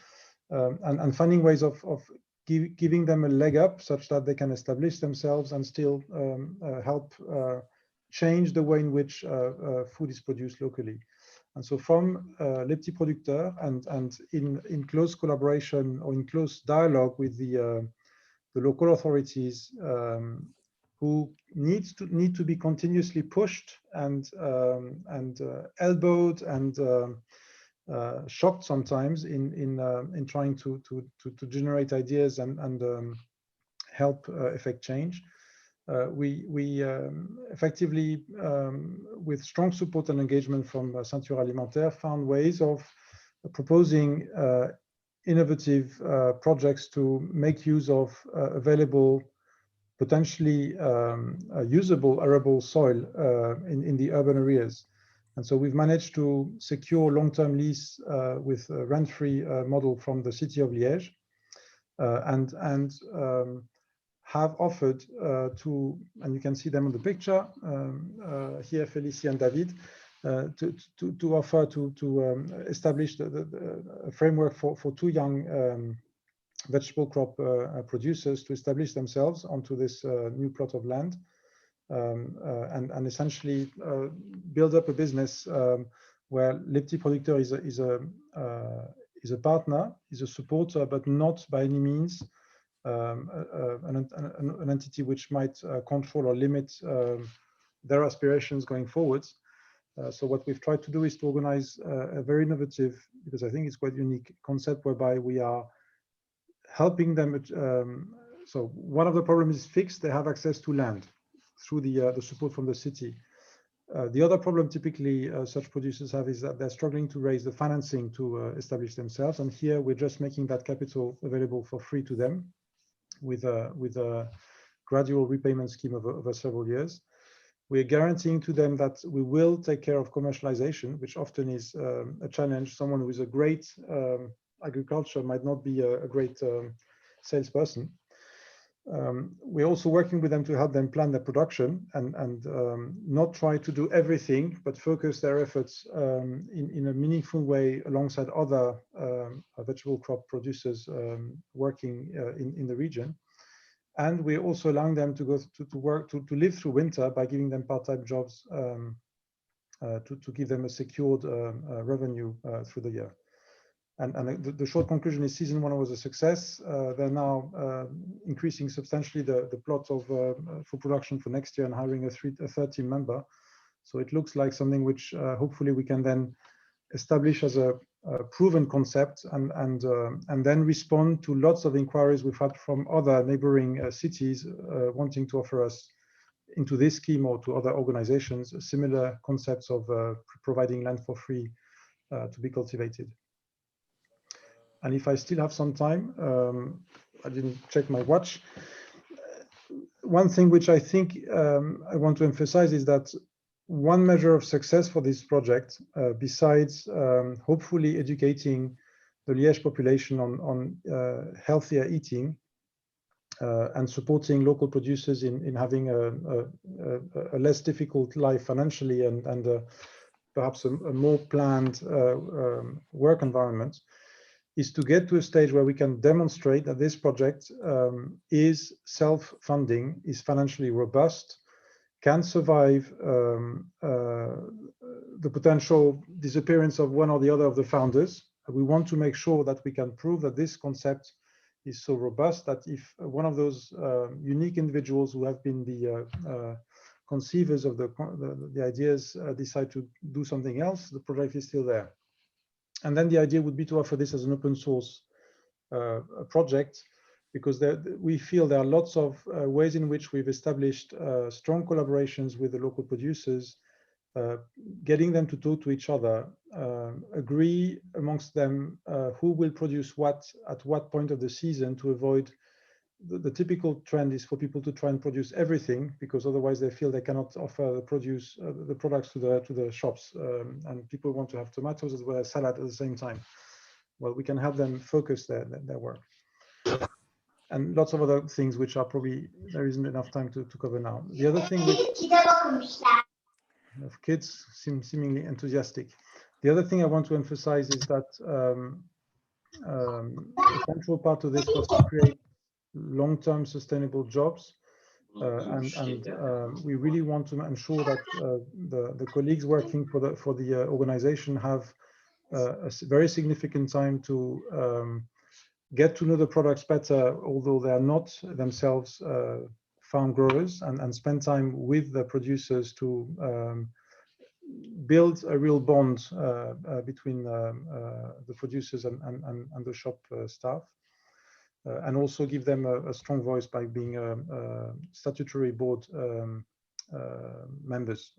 and finding ways of giving them a leg up such that they can establish themselves and still help change the way in which food is produced locally. And so from Les Petits Producteurs and in close collaboration or in close dialogue with the local authorities who need to be continuously pushed and elbowed and shocked sometimes in trying to generate ideas and help effect change. We effectively, with strong support and engagement from Ceinture Aliment-Terre, found ways of proposing innovative projects to make use of available, potentially usable arable soil in the urban areas. And so we've managed to secure long-term lease with a rent-free model from the city of Liège, and have offered to, and you can see them on the picture here, Félicie and David, to offer to establish a framework for two young vegetable crop producers to establish themselves onto this new plot of land, and essentially build up a business where Les Petits Producteurs is a partner, is a supporter, but not by any means an entity which might control or limit their aspirations going forwards. So what we've tried to do is to organize a very innovative, because I think it's quite unique, concept whereby we are helping them. So one of the problems is fixed; they have access to land through the support from the city. The other problem typically such producers have is that they're struggling to raise the financing to establish themselves. And here we're just making that capital available for free to them with a gradual repayment scheme over several years. We're guaranteeing to them that we will take care of commercialization, which often is a challenge. Someone who is a great agriculture might not be a great salesperson. We're also working with them to help them plan their production and not try to do everything, but focus their efforts in a meaningful way alongside other vegetable crop producers working in the region. And we're also allowing them to go to work to live through winter by giving them part-time jobs to give them a secured revenue through the year. And the short conclusion is season one was a success. They're now increasing substantially the plot of for production for next year and hiring a third team member. So it looks like something which hopefully we can then establish as a proven concept and then respond to lots of inquiries we've had from other neighboring cities wanting to offer us into this scheme or to other organizations similar concepts of providing land for free to be cultivated. And if I still have some time, I didn't check my watch. One thing which I think I want to emphasize is that one measure of success for this project, besides hopefully educating the Liège population on healthier eating and supporting local producers in having a less difficult life financially and perhaps a more planned work environment, is to get to a stage where we can demonstrate that this project is self-funding, is financially robust, can survive the potential disappearance of one or the other of the founders. We want to make sure that we can prove that this concept is so robust that if one of those unique individuals who have been the conceivers of the ideas decide to do something else, the project is still there. And then the idea would be to offer this as an open source project, because we feel there are lots of ways in which we've established strong collaborations with the local producers getting them to talk to each other, agree amongst them who will produce what at what point of the season, to avoid the typical trend is for people to try and produce everything, because otherwise they feel they cannot offer the products to the shops, and people want to have tomatoes as well as salad at the same time. Well, we can have them focus their work, and lots of other things which are probably there isn't enough time to cover now. The other thing of kids seemingly enthusiastic. The other thing I want to emphasize is that a central part of this was to create long-term sustainable jobs, and we really want to ensure that the colleagues working for the organization have a very significant time to get to know the products better, although they are not themselves farm growers, and spend time with the producers to build a real bond between the producers and the shop staff. And also give them a strong voice by being statutory board members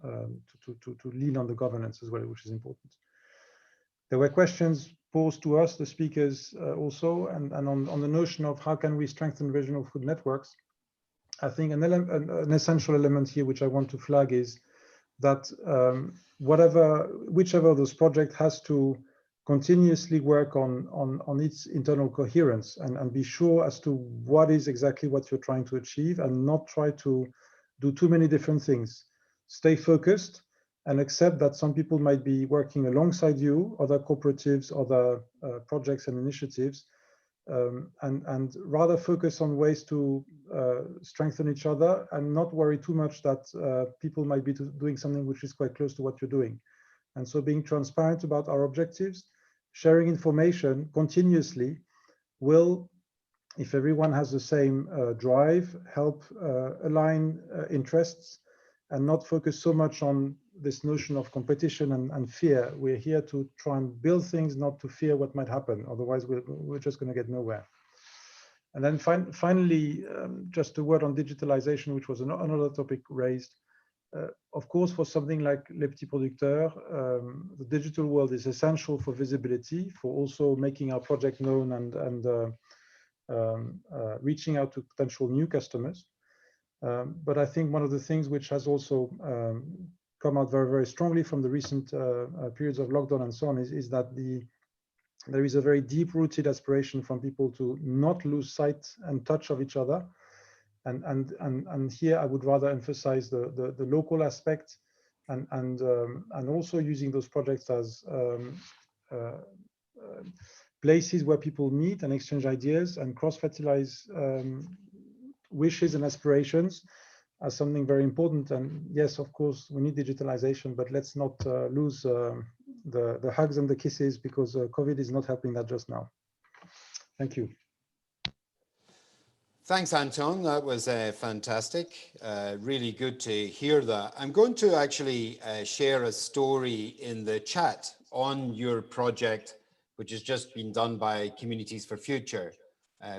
to lean on the governance as well, which is important. There were questions posed to us, the speakers also, and on the notion of how can we strengthen regional food networks. I think an essential element here, which I want to flag, is that whichever of those projects has to continuously work on its internal coherence and be sure as to what is exactly what you're trying to achieve, and not try to do too many different things. Stay focused and accept that some people might be working alongside you, other cooperatives, other projects and initiatives, and rather focus on ways to strengthen each other, and not worry too much that people might be doing something which is quite close to what you're doing. And so being transparent about our objectives, sharing information continuously will, if everyone has the same drive, help align interests and not focus so much on this notion of competition and fear. We're here to try and build things, not to fear what might happen. Otherwise, we're just going to get nowhere. And then finally, just a word on digitalization, which was another topic raised. Of course, for something like Les Petits Producteurs, the digital world is essential for visibility, for also making our project known and reaching out to potential new customers. But I think one of the things which has also come out very, very strongly from the recent periods of lockdown and so on is that there is a very deep-rooted aspiration from people to not lose sight and touch of each other. And here I would rather emphasize the local aspect, and also using those projects as places where people meet and exchange ideas and cross-fertilize wishes and aspirations as something very important. And yes, of course, we need digitalization, but let's not lose the hugs and the kisses, because COVID is not helping that just now. Thank you. Thanks, Anton. That was fantastic. Really good to hear that. I'm going to actually share a story in the chat on your project, which has just been done by Communities for Future,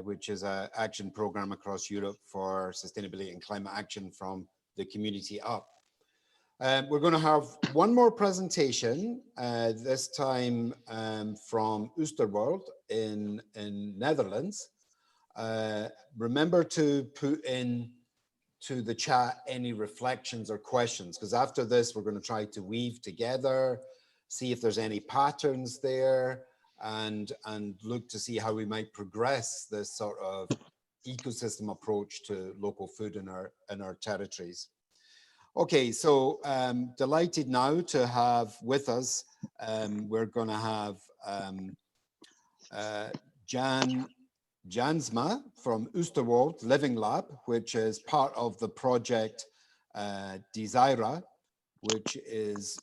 which is an action program across Europe for sustainability and climate action from the community up. We're going to have one more presentation, this time from Oosterwold in Netherlands. Remember to put in to the chat any reflections or questions, because after this we're going to try to weave together, see if there's any patterns there, and look to see how we might progress this sort of ecosystem approach to local food in our territories. Okay, so delighted now to have with us, we're going to have Jansma from Oosterwold Living Lab, which is part of the project DESIRA, which is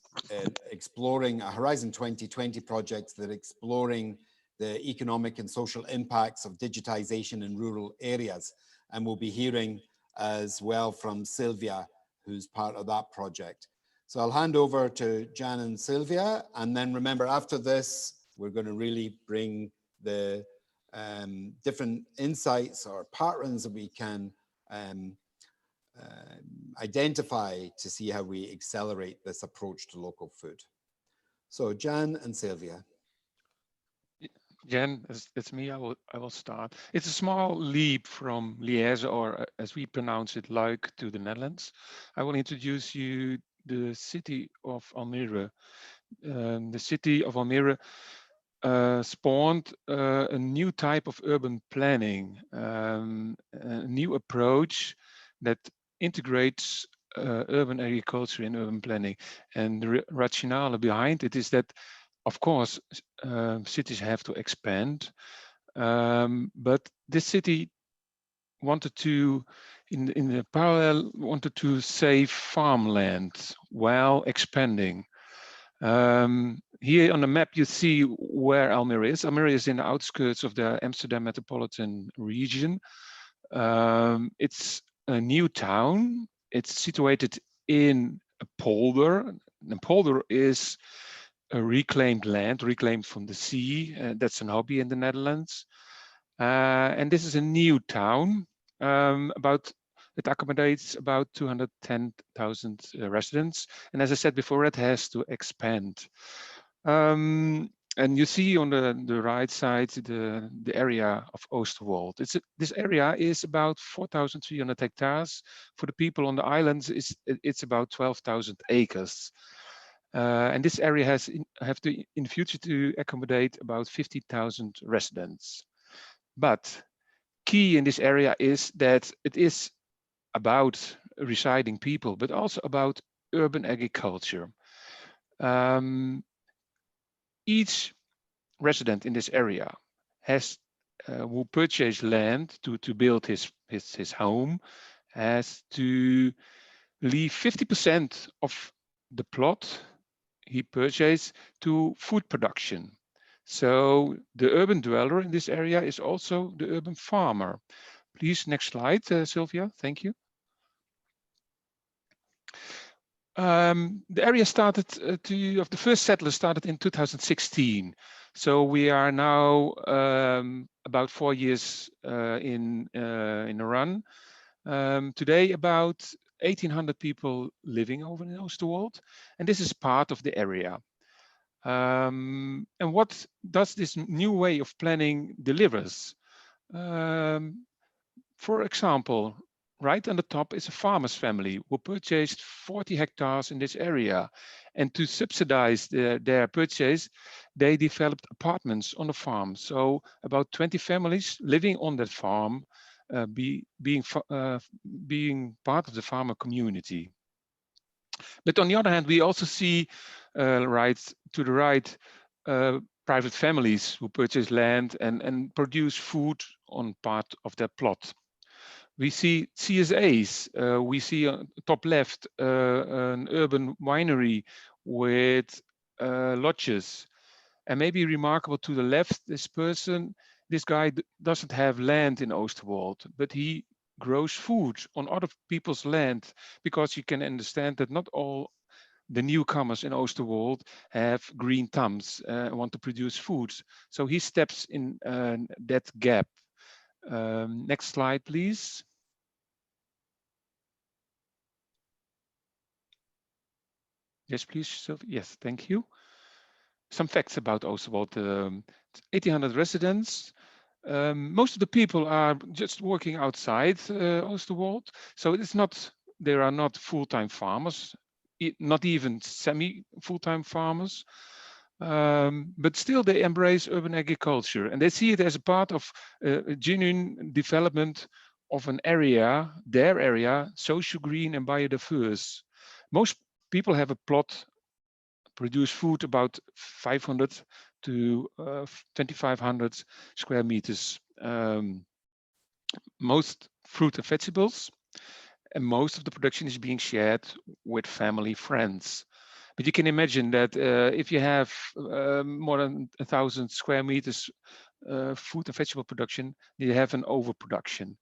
exploring a Horizon 2020 project that exploring the economic and social impacts of digitization in rural areas. And we'll be hearing as well from Sylvia, who's part of that project. So I'll hand over to Jan and Sylvia, and then remember after this, we're going to really bring the different insights or patterns that we can identify to see how we accelerate this approach to local food. So Jan and Sylvia. Jan, it's me. I will start. It's a small leap from Liège, or as we pronounce it, Luik, to the Netherlands. I will introduce you the city of Almere. The city of Almere spawned a new type of urban planning, a new approach that integrates urban agriculture in urban planning. And the rationale behind it is that, of course, cities have to expand, but this city wanted to, in the parallel, wanted to save farmland while expanding. Here on the map, you see where Almere is. Almere is in the outskirts of the Amsterdam metropolitan region. It's a new town. It's situated in a polder. The polder is a reclaimed land, reclaimed from the sea. That's an hobby in the Netherlands. And this is a new town. It accommodates about 210,000 residents. And as I said before, it has to expand. And you see on the right side the area of Oosterwold. This area is about 4,300 hectares. For the people on the islands, it's about 12,000 acres. And this area have to in future to accommodate about 50,000 residents. But key in this area is that it is about residing people, but also about urban agriculture. Each resident in this area has who purchase land to build his home has to leave 50% of the plot he purchased to food production. So the urban dweller in this area is also the urban farmer. Please, next slide, Sylvia. Thank you. The area started the first settlers started in 2016. So we are now about 4 years in a run. Today, about 1,800 people living over in Oosterwold, and this is part of the area. And what does this new way of planning delivers? For example, right on the top is a farmer's family who purchased 40 hectares in this area. And to subsidize their purchase, they developed apartments on the farm. So about 20 families living on that farm, being part of the farmer community. But on the other hand, we also see right to the right, private families who purchase land and produce food on part of their plot. We see CSAs. We see on top left an urban winery with lodges. And maybe remarkable to the left, this guy doesn't have land in Oosterwold, but he grows food on other people's land, because you can understand that not all the newcomers in Oosterwold have green thumbs and want to produce food. So he steps in that gap. Next slide, please. Yes, please, Sylvia. Yes, thank you. Some facts about Oosterwold. 1,800 residents. Most of the people are just working outside Oosterwold. So it's not, there are not full-time farmers, not even semi-full-time farmers. But still they embrace urban agriculture, and they see it as a part of a genuine development of an area, their area, social, green and biodiverse. Most people have a plot, produce food about 500 to 2,500 square meters. Most fruit and vegetables, and most of the production is being shared with family, friends. But you can imagine that if you have more than 1,000 square meters food and vegetable production, you have an overproduction.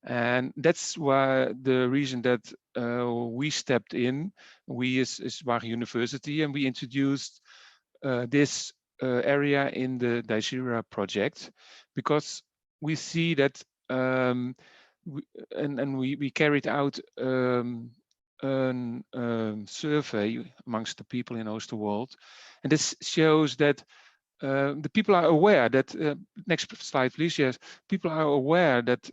And that's why the reason that we stepped in, we as Wageningen University, and we introduced this area in the DESIRA project, because we see that we carried out a survey amongst the people in Oosterwold, and this shows that the people are aware that next slide please. Yes, people are aware that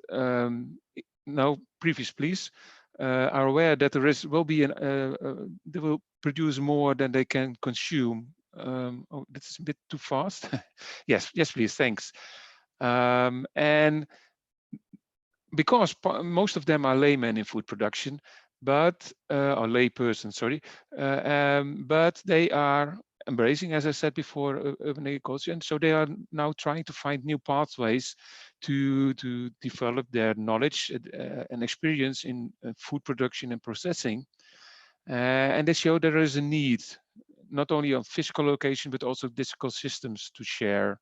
no, previous please, are aware that will be they will produce more than they can consume. Oh, that's a bit too fast. Yes, please, thanks. And because most of them are laymen in food production, but or laypersons, sorry, but they are embracing, as I said before, urban agriculture, and so they are now trying to find new pathways to develop their knowledge and experience in food production and processing, and they show there is a need not only on physical location but also digital systems to share,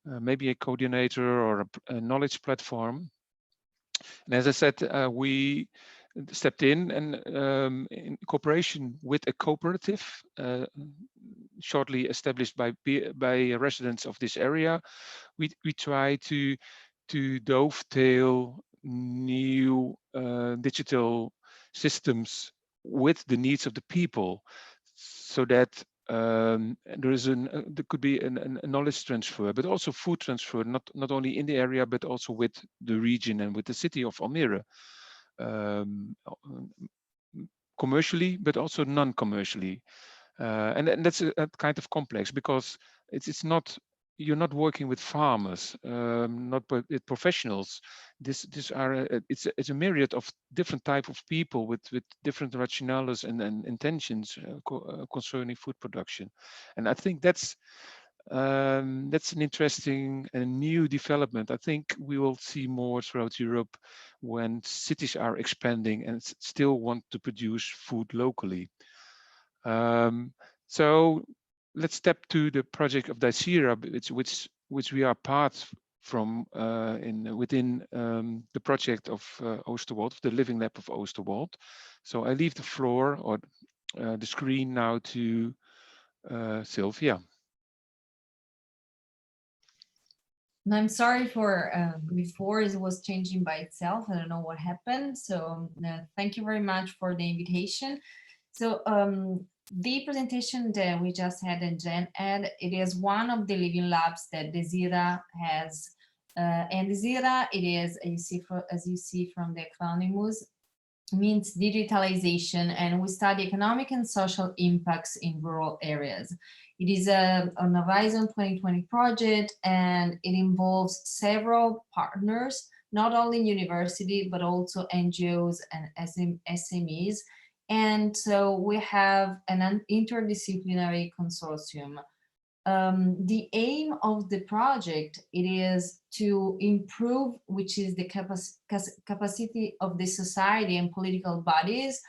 maybe a coordinator or a knowledge platform. And as I said, we stepped in and in cooperation with a cooperative shortly established by residents of this area, we try to dovetail new digital systems with the needs of the people, so that there could be a knowledge transfer, but also food transfer, not only in the area but also with the region and with the city of Almere, commercially but also non-commercially, and that's a kind of complex, because it's not, you're not working with farmers, not with professionals. It's a myriad of different type of people with different rationales and intentions concerning food production, and I think that's an interesting and new development. I think we will see more throughout Europe when cities are expanding and still want to produce food locally. So let's step to the project of DESIRA, which we are part from within the project of Oosterwold, the Living Lab of Oosterwold. So I leave the floor or the screen now to Sylvia. I'm sorry for before it was changing by itself. I don't know what happened. So thank you very much for the invitation. So the presentation that we just had in Gen Ed, it is one of the living labs that DESIRA has. And DESIRA, it is, as you see from the acronyms, means digitalization, and we study economic and social impacts in rural areas. It is a Horizon 2020 project, and it involves several partners, not only university, but also NGOs and SMEs. And so we have an interdisciplinary consortium. The aim of the project, it is to improve, which is the capacity of the society and political bodies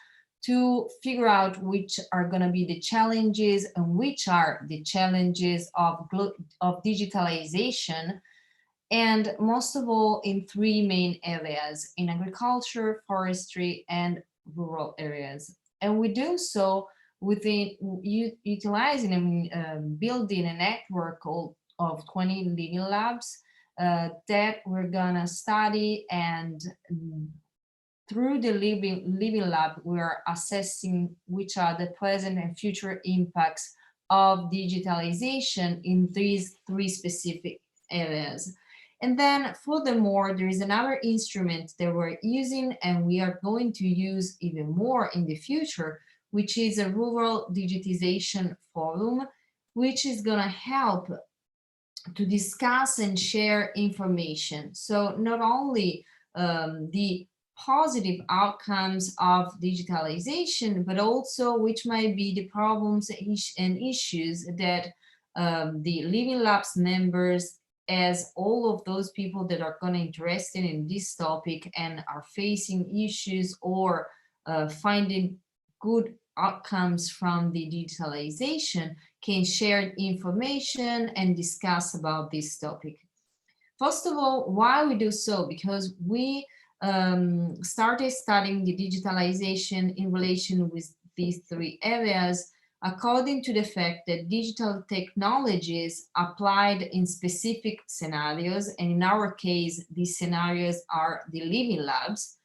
to figure out which are going to be the challenges and which are the challenges of digitalization, and most of all in three main areas: in agriculture, forestry, and rural areas. And we do so within utilizing and building a network of 20 living labs that we're gonna study, and through the living lab, we are assessing which are the present and future impacts of digitalization in these three specific areas. And then furthermore, there is another instrument that we're using and we are going to use even more in the future, which is a rural digitization forum, which is going to help to discuss and share information. So not only the positive outcomes of digitalization, but also which might be the problems and issues that the Living Labs members, as all of those people that are going to be interested in this topic and are facing issues or finding good outcomes from the digitalization, can share information and discuss about this topic. First of all, why we do so? Because we started studying the digitalization in relation with these three areas according to the fact that digital technologies applied in specific scenarios, and in our case, these scenarios are the living labs,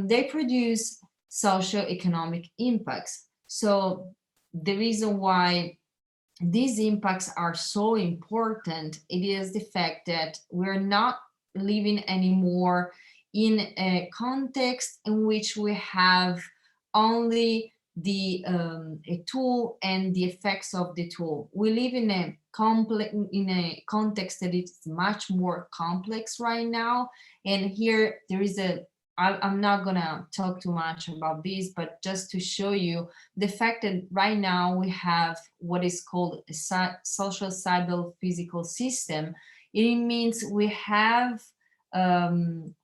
they produce socio-economic impacts. So the reason why these impacts are so important, it is the fact that we're not living anymore in a context in which we have only the a tool and the effects of the tool. We live in a context that is much more complex right now. And here there is I'm not gonna talk too much about this, but just to show you the fact that right now we have what is called a social cyber physical system. It means we have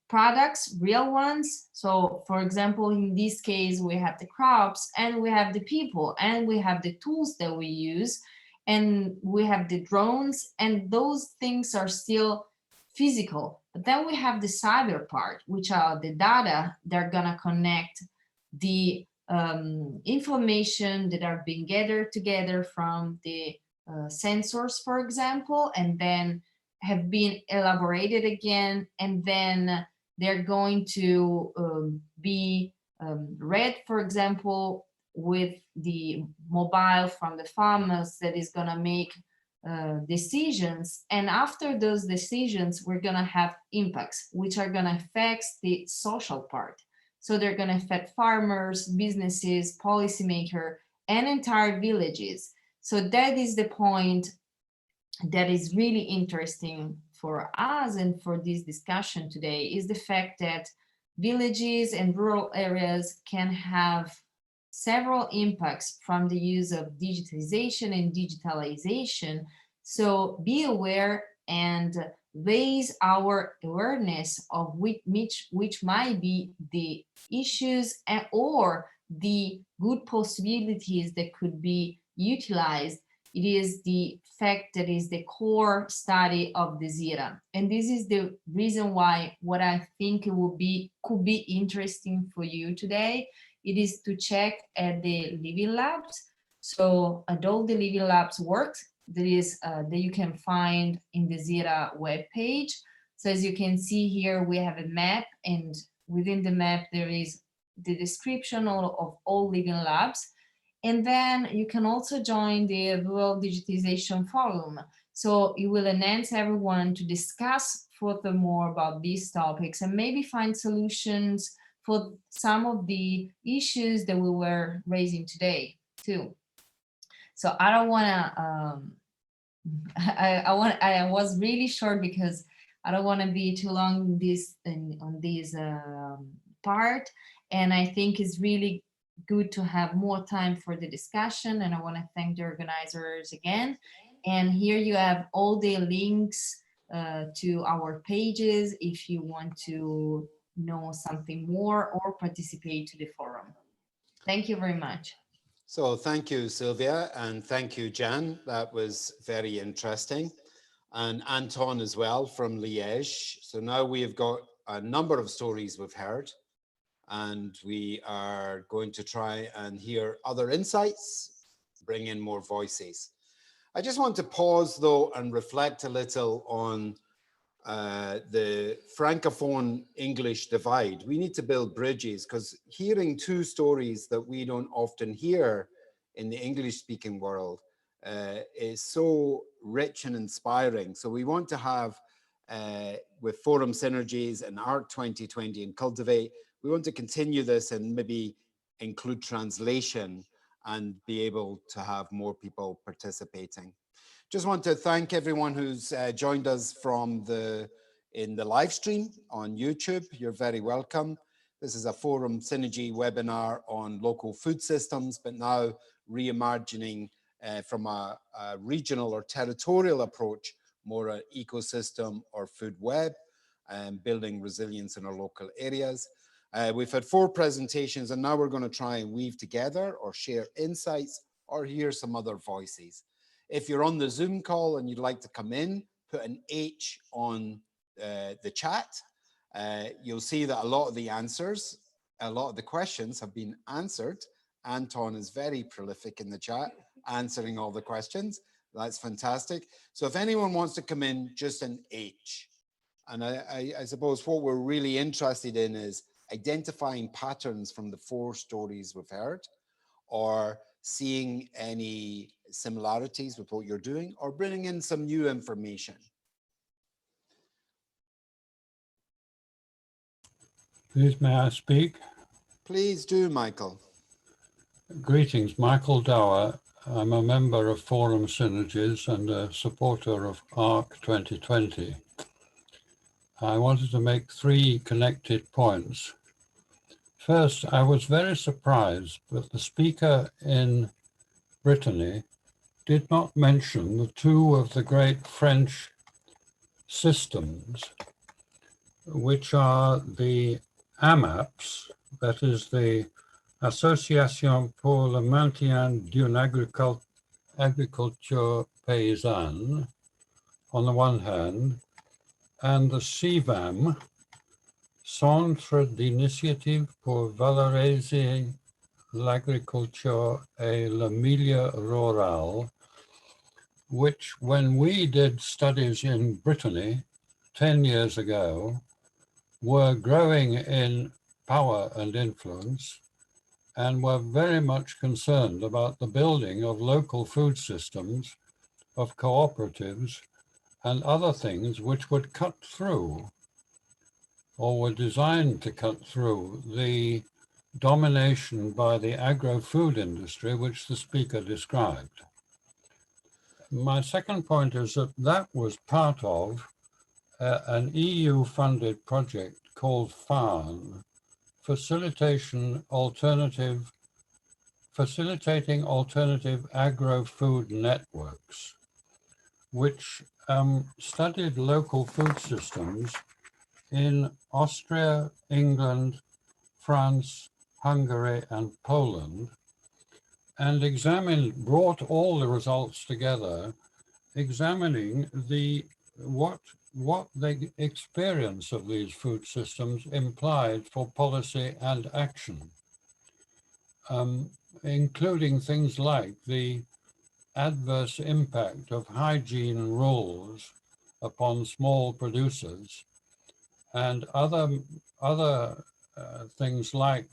products, real ones. So for example, in this case, we have the crops and we have the people and we have the tools that we use and we have the drones, and those things are still physical. But then we have the cyber part, which are the data that are gonna connect the information that are being gathered together from the sensors, for example, and then have been elaborated again, and then they're going to be read, for example, with the mobile from the farmers that is gonna make decisions. And after those decisions, we're gonna have impacts, which are gonna affect the social part. So they're gonna affect farmers, businesses, policymakers, and entire villages. So that is the point that is really interesting for us and for this discussion today, is the fact that villages and rural areas can have several impacts from the use of digitization and digitalization. So be aware and raise our awareness of which might be the issues or the good possibilities that could be utilized. It is the fact that is the core study of DESIRA. And this is the reason why what I think it could be interesting for you today. It is to check at the living labs. So at all the living labs works that you can find in the DESIRA webpage. So as you can see here, we have a map, and within the map there is the description of all living labs. And then you can also join the Rural Digitization Forum. So it will enhance everyone to discuss furthermore about these topics and maybe find solutions for some of the issues that we were raising today too. So I don't wanna, I was really short because I don't wanna be too long on this part. And I think it's really good to have more time for the discussion, and I want to thank the organizers again. And here you have all the links to our pages if you want to know something more or participate to the forum. Thank you very much. So thank you, Sylvia, and thank you, Jan. That was very interesting. And Anton as well from Liège. So now we have got a number of stories we've heard, and we are going to try and hear other insights, bring in more voices. I just want to pause though and reflect a little on the Francophone English divide. We need to build bridges, because hearing two stories that we don't often hear in the English speaking world is so rich and inspiring. So we want to have, with Forum Synergies and ARC 2020 and Cultivate, we want to continue this and maybe include translation and be able to have more people participating. Just want to thank everyone who's joined us from in the live stream on YouTube. You're very welcome. This is a Forum Synergy webinar on local food systems, but now reimagining from a regional or territorial approach, more an ecosystem or food web, and building resilience in our local areas. We've had 4 presentations, and now we're going to try and weave together or share insights or hear some other voices. If you're on the Zoom call and you'd like to come in, put an H on the chat. You'll see that a lot of the answers, a lot of the questions have been answered Anton is very prolific in the chat, answering all the questions. That's fantastic. So if anyone wants to come in, just an H. And I suppose what we're really interested in is identifying patterns from the 4 stories we've heard, or seeing any similarities with what you're doing, or bringing in some new information. Please, may I speak? Please do, Michael. Greetings, Michael Dower. I'm a member of Forum Synergies and a supporter of ARC 2020. I wanted to make 3 connected points. First, I was very surprised that the speaker in Brittany did not mention the 2 of the great French systems, which are the AMAPs, that is the Association pour le maintien d'une agriculture paysanne, on the one hand, and the CVAM, Centre d'initiative pour valoriser l'agriculture et le milieu rural, which when we did studies in Brittany 10 years ago, were growing in power and influence, and were very much concerned about the building of local food systems, of cooperatives, and other things which would cut through, or were designed to cut through, the domination by the agro-food industry which the speaker described. My second point is that that was part of an EU-funded project called FARN, Facilitating Alternative Agro-Food Networks, which studied local food systems in Austria, England, France, Hungary, and Poland, and brought all the results together, examining what the experience of these food systems implied for policy and action, including things like the adverse impact of hygiene rules upon small producers, and other things like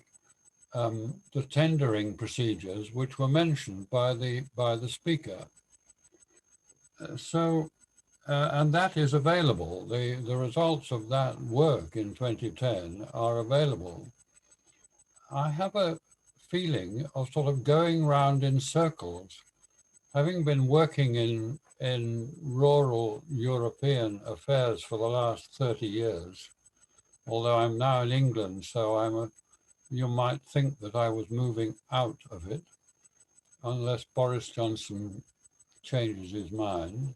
the tendering procedures which were mentioned by the speaker. And that is available. The results of that work in 2010 are available. I have a feeling of sort of going round in circles, having been working in rural European affairs for the last 30 years, although I'm now in England, so you might think that I was moving out of it, unless Boris Johnson changes his mind.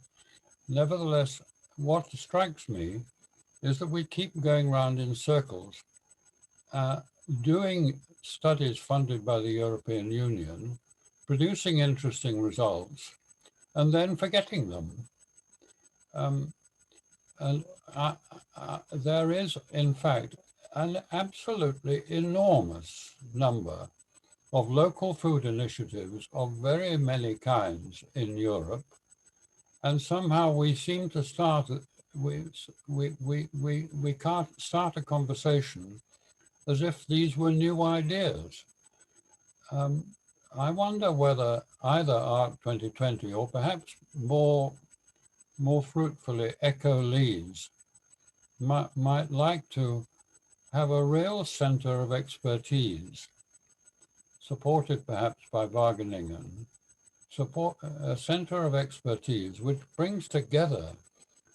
Nevertheless, what strikes me is that we keep going round in circles, doing studies funded by the European Union, producing interesting results, and then forgetting them. There is, in fact, an absolutely enormous number of local food initiatives of very many kinds in Europe, and somehow we seem to we can't start a conversation as if these were new ideas. I wonder whether either ARC 2020 or perhaps more fruitfully Ecovillage might like to have a real center of expertise, supported perhaps by Wageningen, a center of expertise which brings together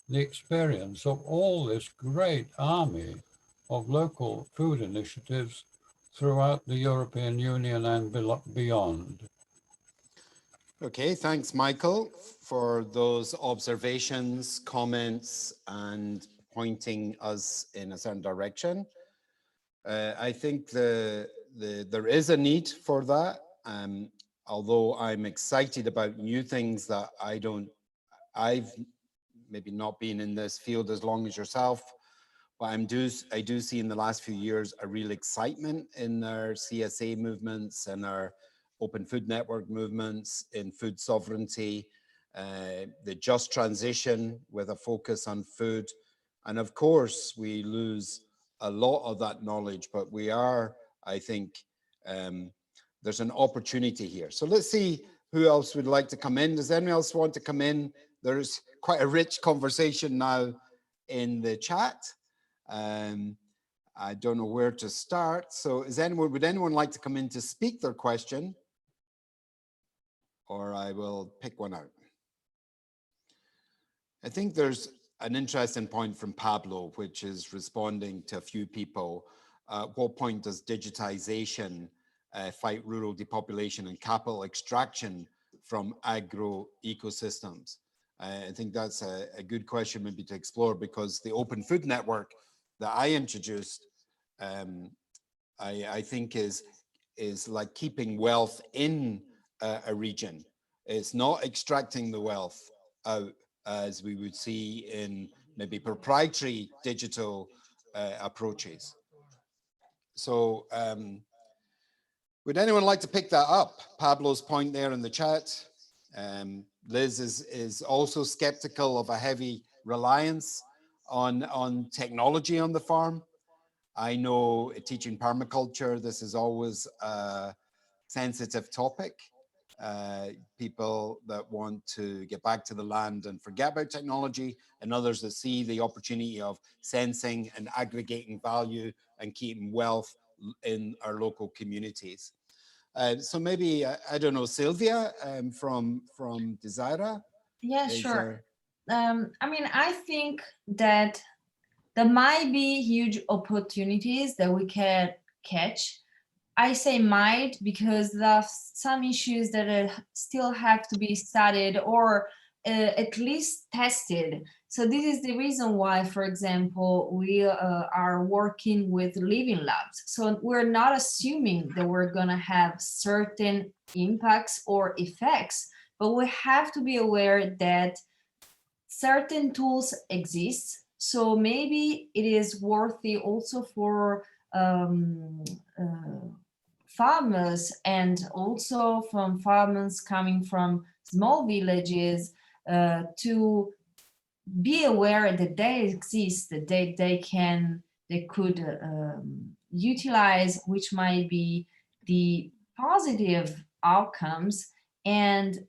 the experience of all this great army of local food initiatives throughout the European Union and beyond. Okay, thanks, Michael, for those observations, comments, and pointing us in a certain direction. I think there is a need for that. Although I'm excited about new things that I've maybe not been in this field as long as yourself, but I do see in the last few years a real excitement in our CSA movements and our open food network movements in food sovereignty, the just transition with a focus on food. And of course, we lose a lot of that knowledge, but we are, I think, there's an opportunity here. So let's see who else would like to come in. Does anyone else want to come in? There's quite a rich conversation now in the chat. I don't know where to start. So would anyone like to come in to speak their question? Or I will pick one out. I think there's an interesting point from Pablo, which is responding to a few people. At what point does digitization fight rural depopulation and capital extraction from agro ecosystems? I think that's a good question maybe to explore, because the open food network that I introduced, I think is like keeping wealth in a region. It's not extracting the wealth out, as we would see in maybe proprietary digital approaches. So would anyone like to pick that up? Pablo's point there in the chat. Liz is also skeptical of a heavy reliance on technology on the farm. I know teaching permaculture, this is always a sensitive topic. People that want to get back to the land and forget about technology, and others that see the opportunity of sensing and aggregating value and keeping wealth in our local communities. So maybe, I don't know, Sylvia from DESIRA? Yeah, sure. I mean, I think that there might be huge opportunities that we can catch. I say might because there are some issues that still have to be studied or at least tested. So this is the reason why, for example, we are working with living labs. So we're not assuming that we're going to have certain impacts or effects, but we have to be aware that certain tools exist. So maybe it is worthy also for farmers, and also from farmers coming from small villages, to be aware that they exist, that they could utilize, which might be the positive outcomes, and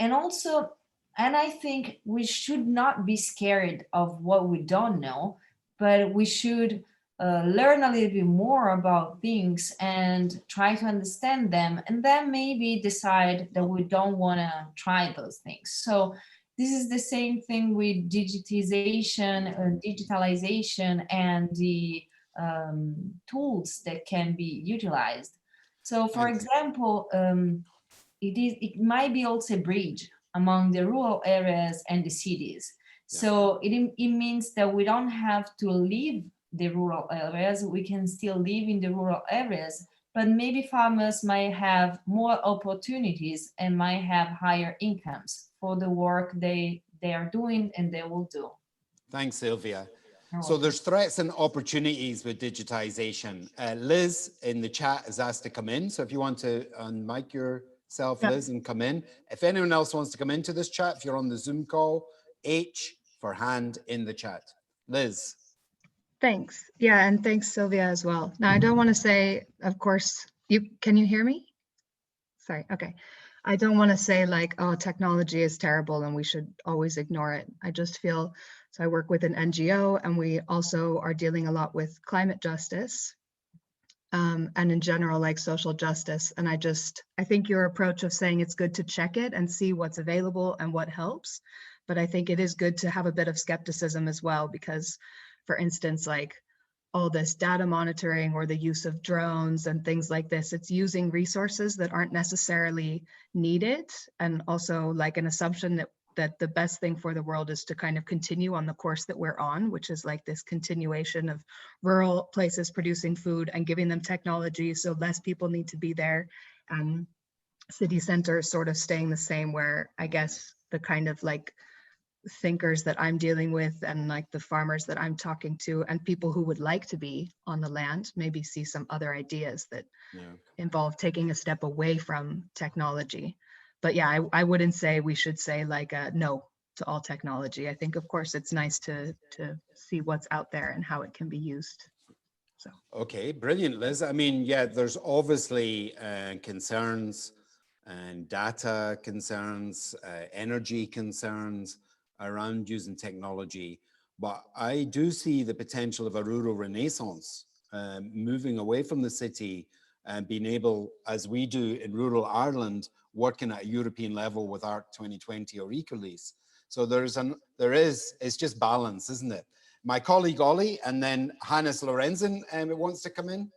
also, and I think we should not be scared of what we don't know, but we should learn a little bit more about things and try to understand them, and then maybe decide that we don't want to try those things. So this is the same thing with digitization, digitalization, and the tools that can be utilized. So, for example, it might be also a bridge among the rural areas and the cities. Yeah. So it means that we don't have to leave the rural areas, we can still live in the rural areas, but maybe farmers might have more opportunities and might have higher incomes for the work they are doing and they will do. Thanks, Sylvia. So there's threats and opportunities with digitization. Liz in the chat is asked to come in. So if you want to unmic yourself, Liz, and come in. If anyone else wants to come into this chat, if you're on the Zoom call, H for hand in the chat. Liz. Thanks. Yeah, and thanks, Sylvia, as well. Now, I don't want to say, of course, can you hear me? Sorry, okay. I don't want to say like, oh, technology is terrible and we should always ignore it. I just feel, so I work with an NGO and we also are dealing a lot with climate justice and in general, like social justice. And I think your approach of saying it's good to check it and see what's available and what helps. But I think it is good to have a bit of skepticism as well, because for instance, like all this data monitoring or the use of drones and things like this, it's using resources that aren't necessarily needed. And also like an assumption that the best thing for the world is to kind of continue on the course that we're on, which is like this continuation of rural places producing food and giving them technology so less people need to be there. City centers sort of staying the same, where I guess the kind of like thinkers that I'm dealing with and like the farmers that I'm talking to and people who would like to be on the land, maybe see some other ideas that involve taking a step away from technology. But yeah, I wouldn't say we should say like a no to all technology. I think, of course, it's nice to see what's out there and how it can be used. So. Okay, brilliant, Liz. I mean, yeah, there's obviously concerns and data concerns, energy concerns around using technology. But I do see the potential of a rural renaissance, moving away from the city and being able, as we do in rural Ireland, working at a European level with ARC 2020 or Ecovillage. So it's just balance, isn't it? My colleague Ollie, and then Hannes Lorenzen wants to come in.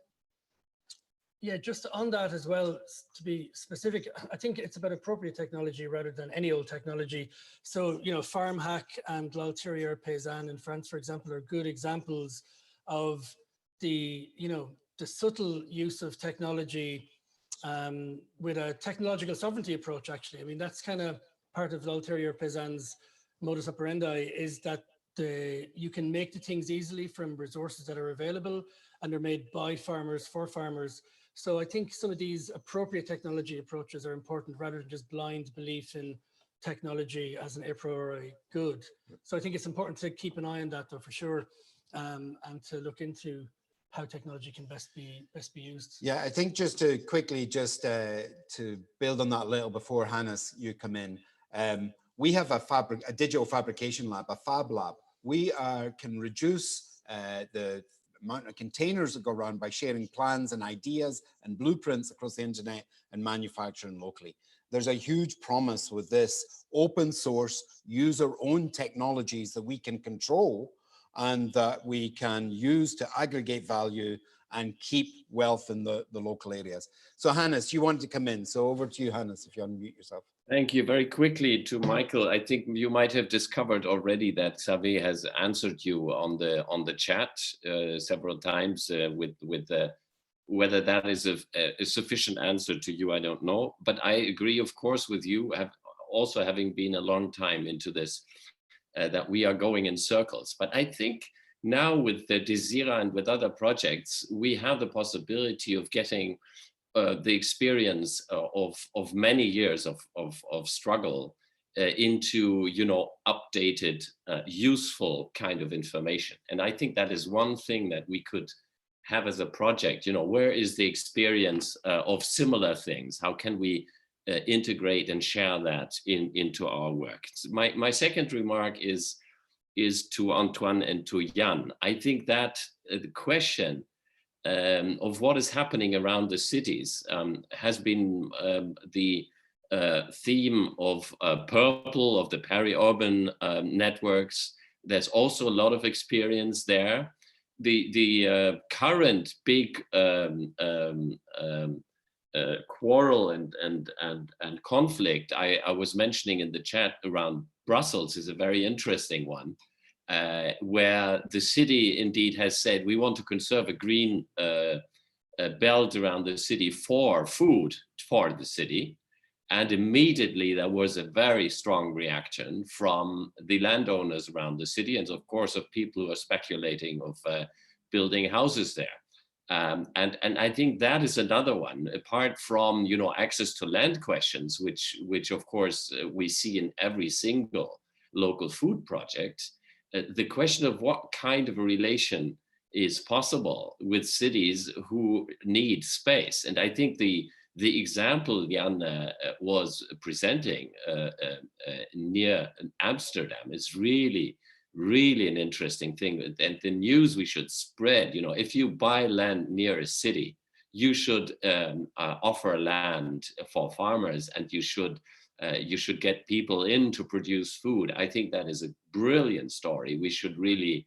Yeah, just on that as well, to be specific, I think it's about appropriate technology rather than any old technology. So, you know, Farm Hack and L'Altérieur Paysanne in France, for example, are good examples of the, you know, the subtle use of technology with a technological sovereignty approach, actually. I mean, that's kind of part of L'Altérieur Paysanne's modus operandi, is that you can make the things easily from resources that are available, and they're made by farmers for farmers. So I think some of these appropriate technology approaches are important rather than just blind belief in technology as an a priori good. So I think it's important to keep an eye on that, though, for sure, and to look into how technology can best be used. Yeah, I think just to quickly to build on that a little before Hannes, you come in. We have a digital fabrication lab, a fab lab. We can reduce the amount of containers that go around by sharing plans and ideas and blueprints across the internet and manufacturing locally. There's a huge promise with this open source, user-owned technologies that we can control and that we can use to aggregate value and keep wealth in the local areas. So Hannes, you wanted to come in. So over to you, Hannes, if you unmute yourself. Thank you. Very quickly to Michael. I think you might have discovered already that Xavier has answered you on the chat several times with whether that is a sufficient answer to you, I don't know. But I agree, of course, with you, also having been a long time into this, that we are going in circles. But I think now with the DESIRA and with other projects, we have the possibility of getting the experience of many years of struggle into, you know, updated, useful kind of information. And I think that is one thing that we could have as a project. You know, where is the experience of similar things? How can we integrate and share that into our work? My second remark is to Antoine and to Jan. I think that the question of what is happening around the cities has been the theme of Purple, of the Peri-urban networks. There's also a lot of experience there. The current big quarrel and conflict I was mentioning in the chat around Brussels is a very interesting one. Where the city indeed has said, we want to conserve a green belt around the city for food for the city. And immediately there was a very strong reaction from the landowners around the city, and of course of people who are speculating of building houses there. And I think that is another one, apart from, you know, access to land questions, which of course we see in every single local food project. The question of what kind of a relation is possible with cities who need space. And I think the example Jan was presenting near Amsterdam is really, really an interesting thing. And the news we should spread, you know, if you buy land near a city, you should offer land for farmers, and you should get people in to produce food. I think that is a brilliant story. We should really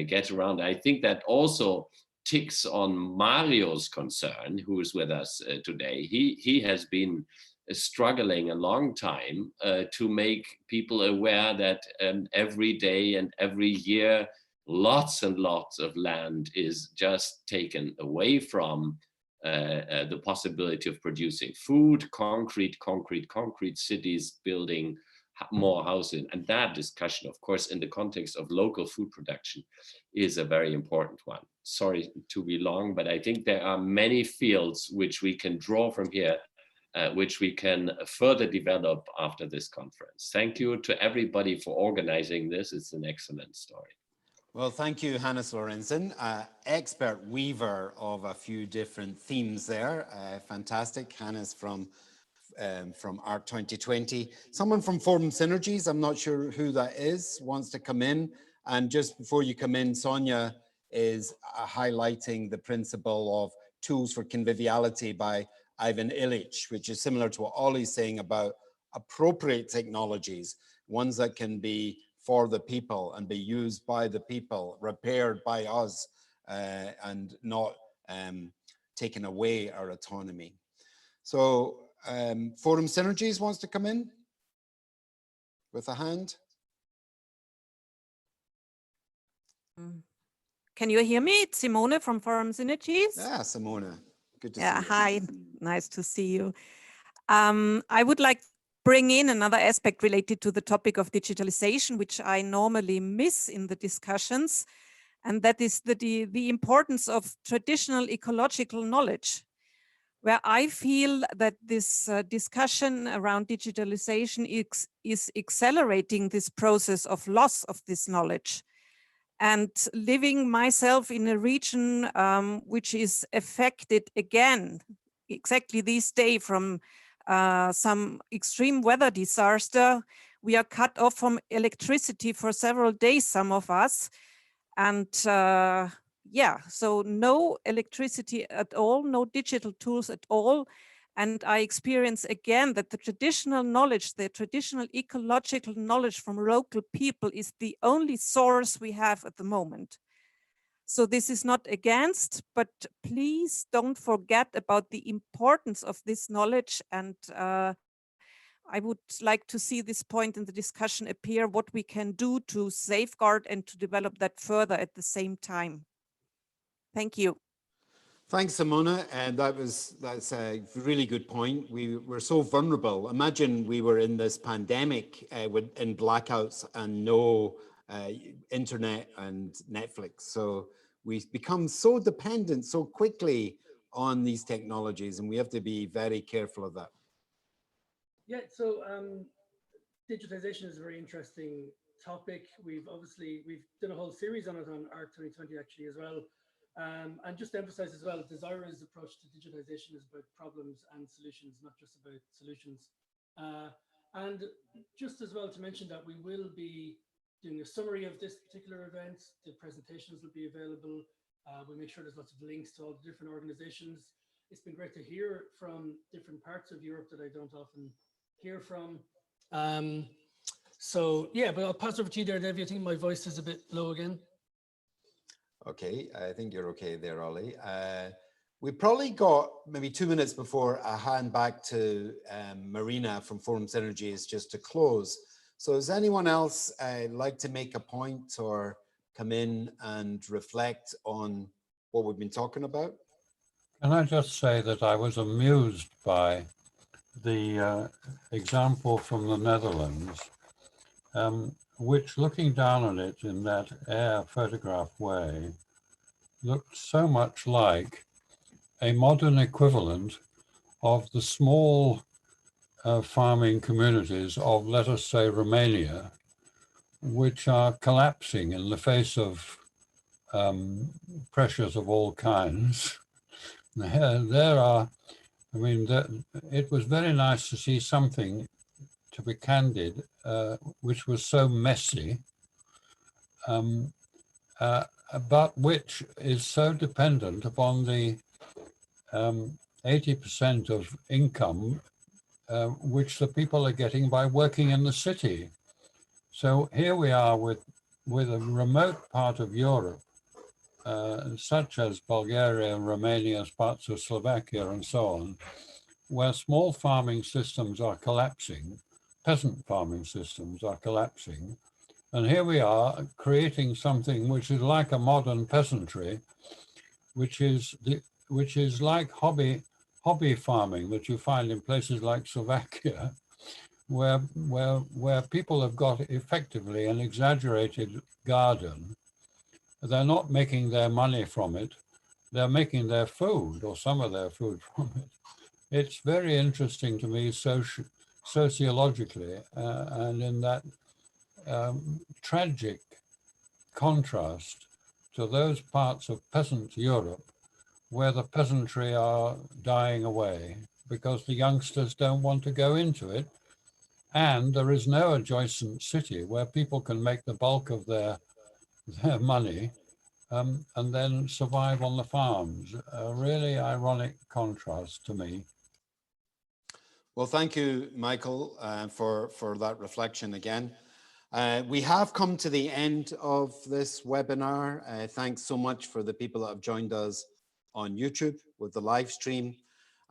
get around. I think that also ticks on Mario's concern, who is with us today. He has been struggling a long time to make people aware that every day and every year, lots and lots of land is just taken away from the possibility of producing food, concrete cities building more housing. And that discussion, of course, in the context of local food production is a very important one. Sorry to be long, but I think there are many fields which we can draw from here, which we can further develop after this conference. Thank you to everybody for organizing this. It's an excellent story. Well, thank you, Hannes Lorenzen, expert weaver of a few different themes there. Fantastic, Hannes from ARC 2020. Someone from Forum Synergies, I'm not sure who that is, wants to come in. And just before you come in, Sonia is highlighting the principle of tools for conviviality by Ivan Illich, which is similar to what Ollie's saying about appropriate technologies, ones that can be for the people and be used by the people, repaired by us, and not taking away our autonomy. So Forum Synergies wants to come in with a hand. Can you hear me? It's Simone from Forum Synergies. Yeah, Simone, good to see you. Hi, nice to see you. I would like to bring in another aspect related to the topic of digitalization, which I normally miss in the discussions, and that is the importance of traditional ecological knowledge, where I feel that this discussion around digitalization is accelerating this process of loss of this knowledge. And living myself in a region which is affected again, exactly this day from some extreme weather disaster, we are cut off from electricity for several days, some of us. And yeah, so no electricity at all, no digital tools at all. And I experience again that the traditional knowledge, the traditional ecological knowledge from local people is the only source we have at the moment. So this is not against, but please don't forget about the importance of this knowledge. And I would like to see this point in the discussion appear, what we can do to safeguard and to develop that further at the same time. Thank you. Thanks, Simona. And that's a really good point. We were so vulnerable. Imagine we were in this pandemic in blackouts and no internet and Netflix. So we've become so dependent so quickly on these technologies, and we have to be very careful of that. Yeah, so digitization is a very interesting topic. We've done a whole series on it on ARC 2020 actually as well. And just to emphasize as well, DESIRA's approach to digitization is about problems and solutions, not just about solutions. And just as well to mention that we will be doing a summary of this particular event. The presentations will be available. We'll make sure there's lots of links to all the different organizations. It's been great to hear from different parts of Europe that I don't often hear from. So yeah, but I'll pass over to you there, Debbie. I think my voice is a bit low again. Okay, I think you're okay there, Ollie. We probably got maybe 2 minutes before I hand back to Marina from Forum Synergies just to close. So does anyone else like to make a point or come in and reflect on what we've been talking about? Can I just say that I was amused by the example from the Netherlands, which, looking down on it in that air photograph way, looked so much like a modern equivalent of the small farming communities of, let us say, Romania, which are collapsing in the face of pressures of all kinds. There are, I mean, it was very nice to see something, to be candid, which was so messy, but which is so dependent upon the 80% of income which the people are getting by working in the city. So here we are with a remote part of Europe, such as Bulgaria, Romania, parts of Slovakia, and so on, where small farming systems are collapsing, peasant farming systems are collapsing. And here we are creating something which is like a modern peasantry, which is like hobby farming that you find in places like Slovakia, where people have got effectively an exaggerated garden. They're not making their money from it. They're making their food, or some of their food, from it. It's very interesting to me sociologically, and in that tragic contrast to those parts of peasant Europe where the peasantry are dying away because the youngsters don't want to go into it, and there is no adjacent city where people can make the bulk of their money and then survive on the farms. A really ironic contrast to me. Well, thank you, Michael, for that reflection again. We have come to the end of this webinar. Thanks so much for the people that have joined us on YouTube with the live stream.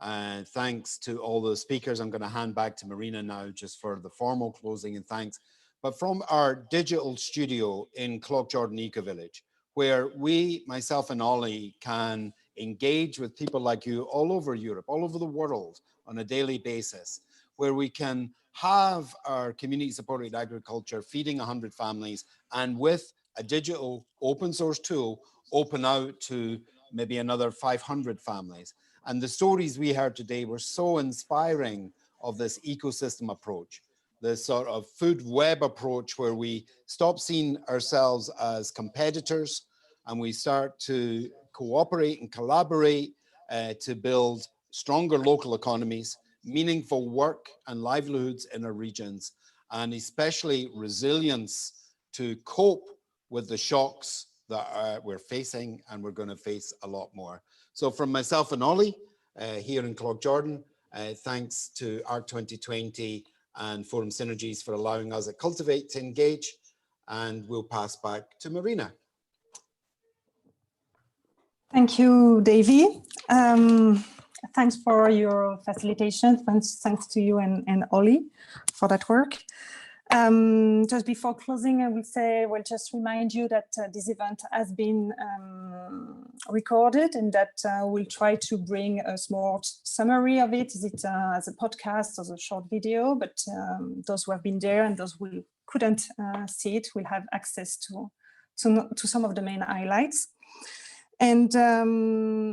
Thanks to all the speakers. I'm going to hand back to Marina now just for the formal closing and thanks. But from our digital studio in Cloughjordan Ecovillage, where we, myself and Ollie, can engage with people like you all over Europe, all over the world on a daily basis, where we can have our community supported agriculture feeding 100 families and with a digital open source tool open out to maybe another 500 families. And the stories we heard today were so inspiring of this ecosystem approach, this sort of food web approach where we stop seeing ourselves as competitors and we start to cooperate and collaborate to build stronger local economies, meaningful work and livelihoods in our regions, and especially resilience to cope with the shocks that we're facing, and we're going to face a lot more. So from myself and Ollie here in Cloughjordan, thanks to ARC 2020 and Forum Synergies for allowing us at Cultivate to engage, and we'll pass back to Marina. Thank you, Davy. Thanks for your facilitation. Thanks to you and Ollie for that work. Just before closing, I will say, well, just remind you that this event has been recorded and that we'll try to bring a small summary of it. Is it as a podcast or as a short video? But those who have been there and those who couldn't see it will have access to some of the main highlights. And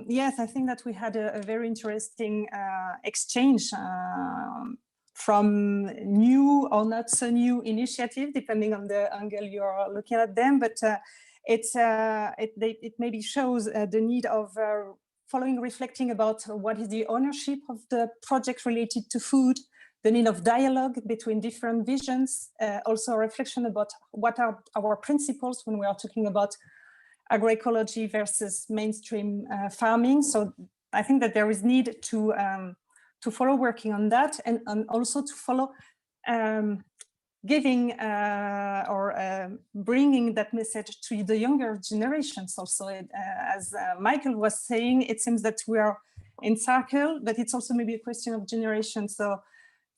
yes, I think that we had a very interesting exchange from new or not so new initiative, depending on the angle you're looking at them. But it maybe shows the need of reflecting about what is the ownership of the project related to food, the need of dialogue between different visions, also a reflection about what are our principles when we are talking about agroecology versus mainstream farming. So I think that there is need to follow working on that and also to follow giving or bringing that message to the younger generations also. As Michael was saying, it seems that we are in circle, but it's also maybe a question of generation. So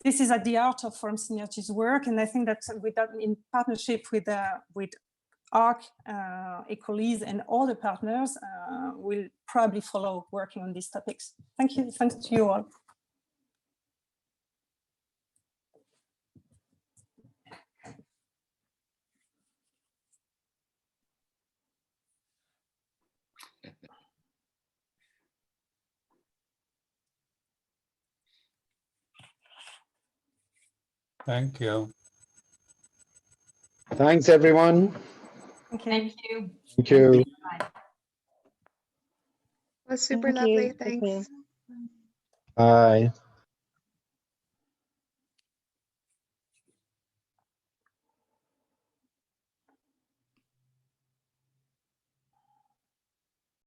this is at the heart of Forum Synergies work. And I think that with that, in partnership with ARC, Ecolise and all the partners will probably follow working on these topics. Thank you. Thanks to you all. Thank you. Thanks, everyone. Okay. Thank you. Thank you. It was super lovely. Thanks. Bye.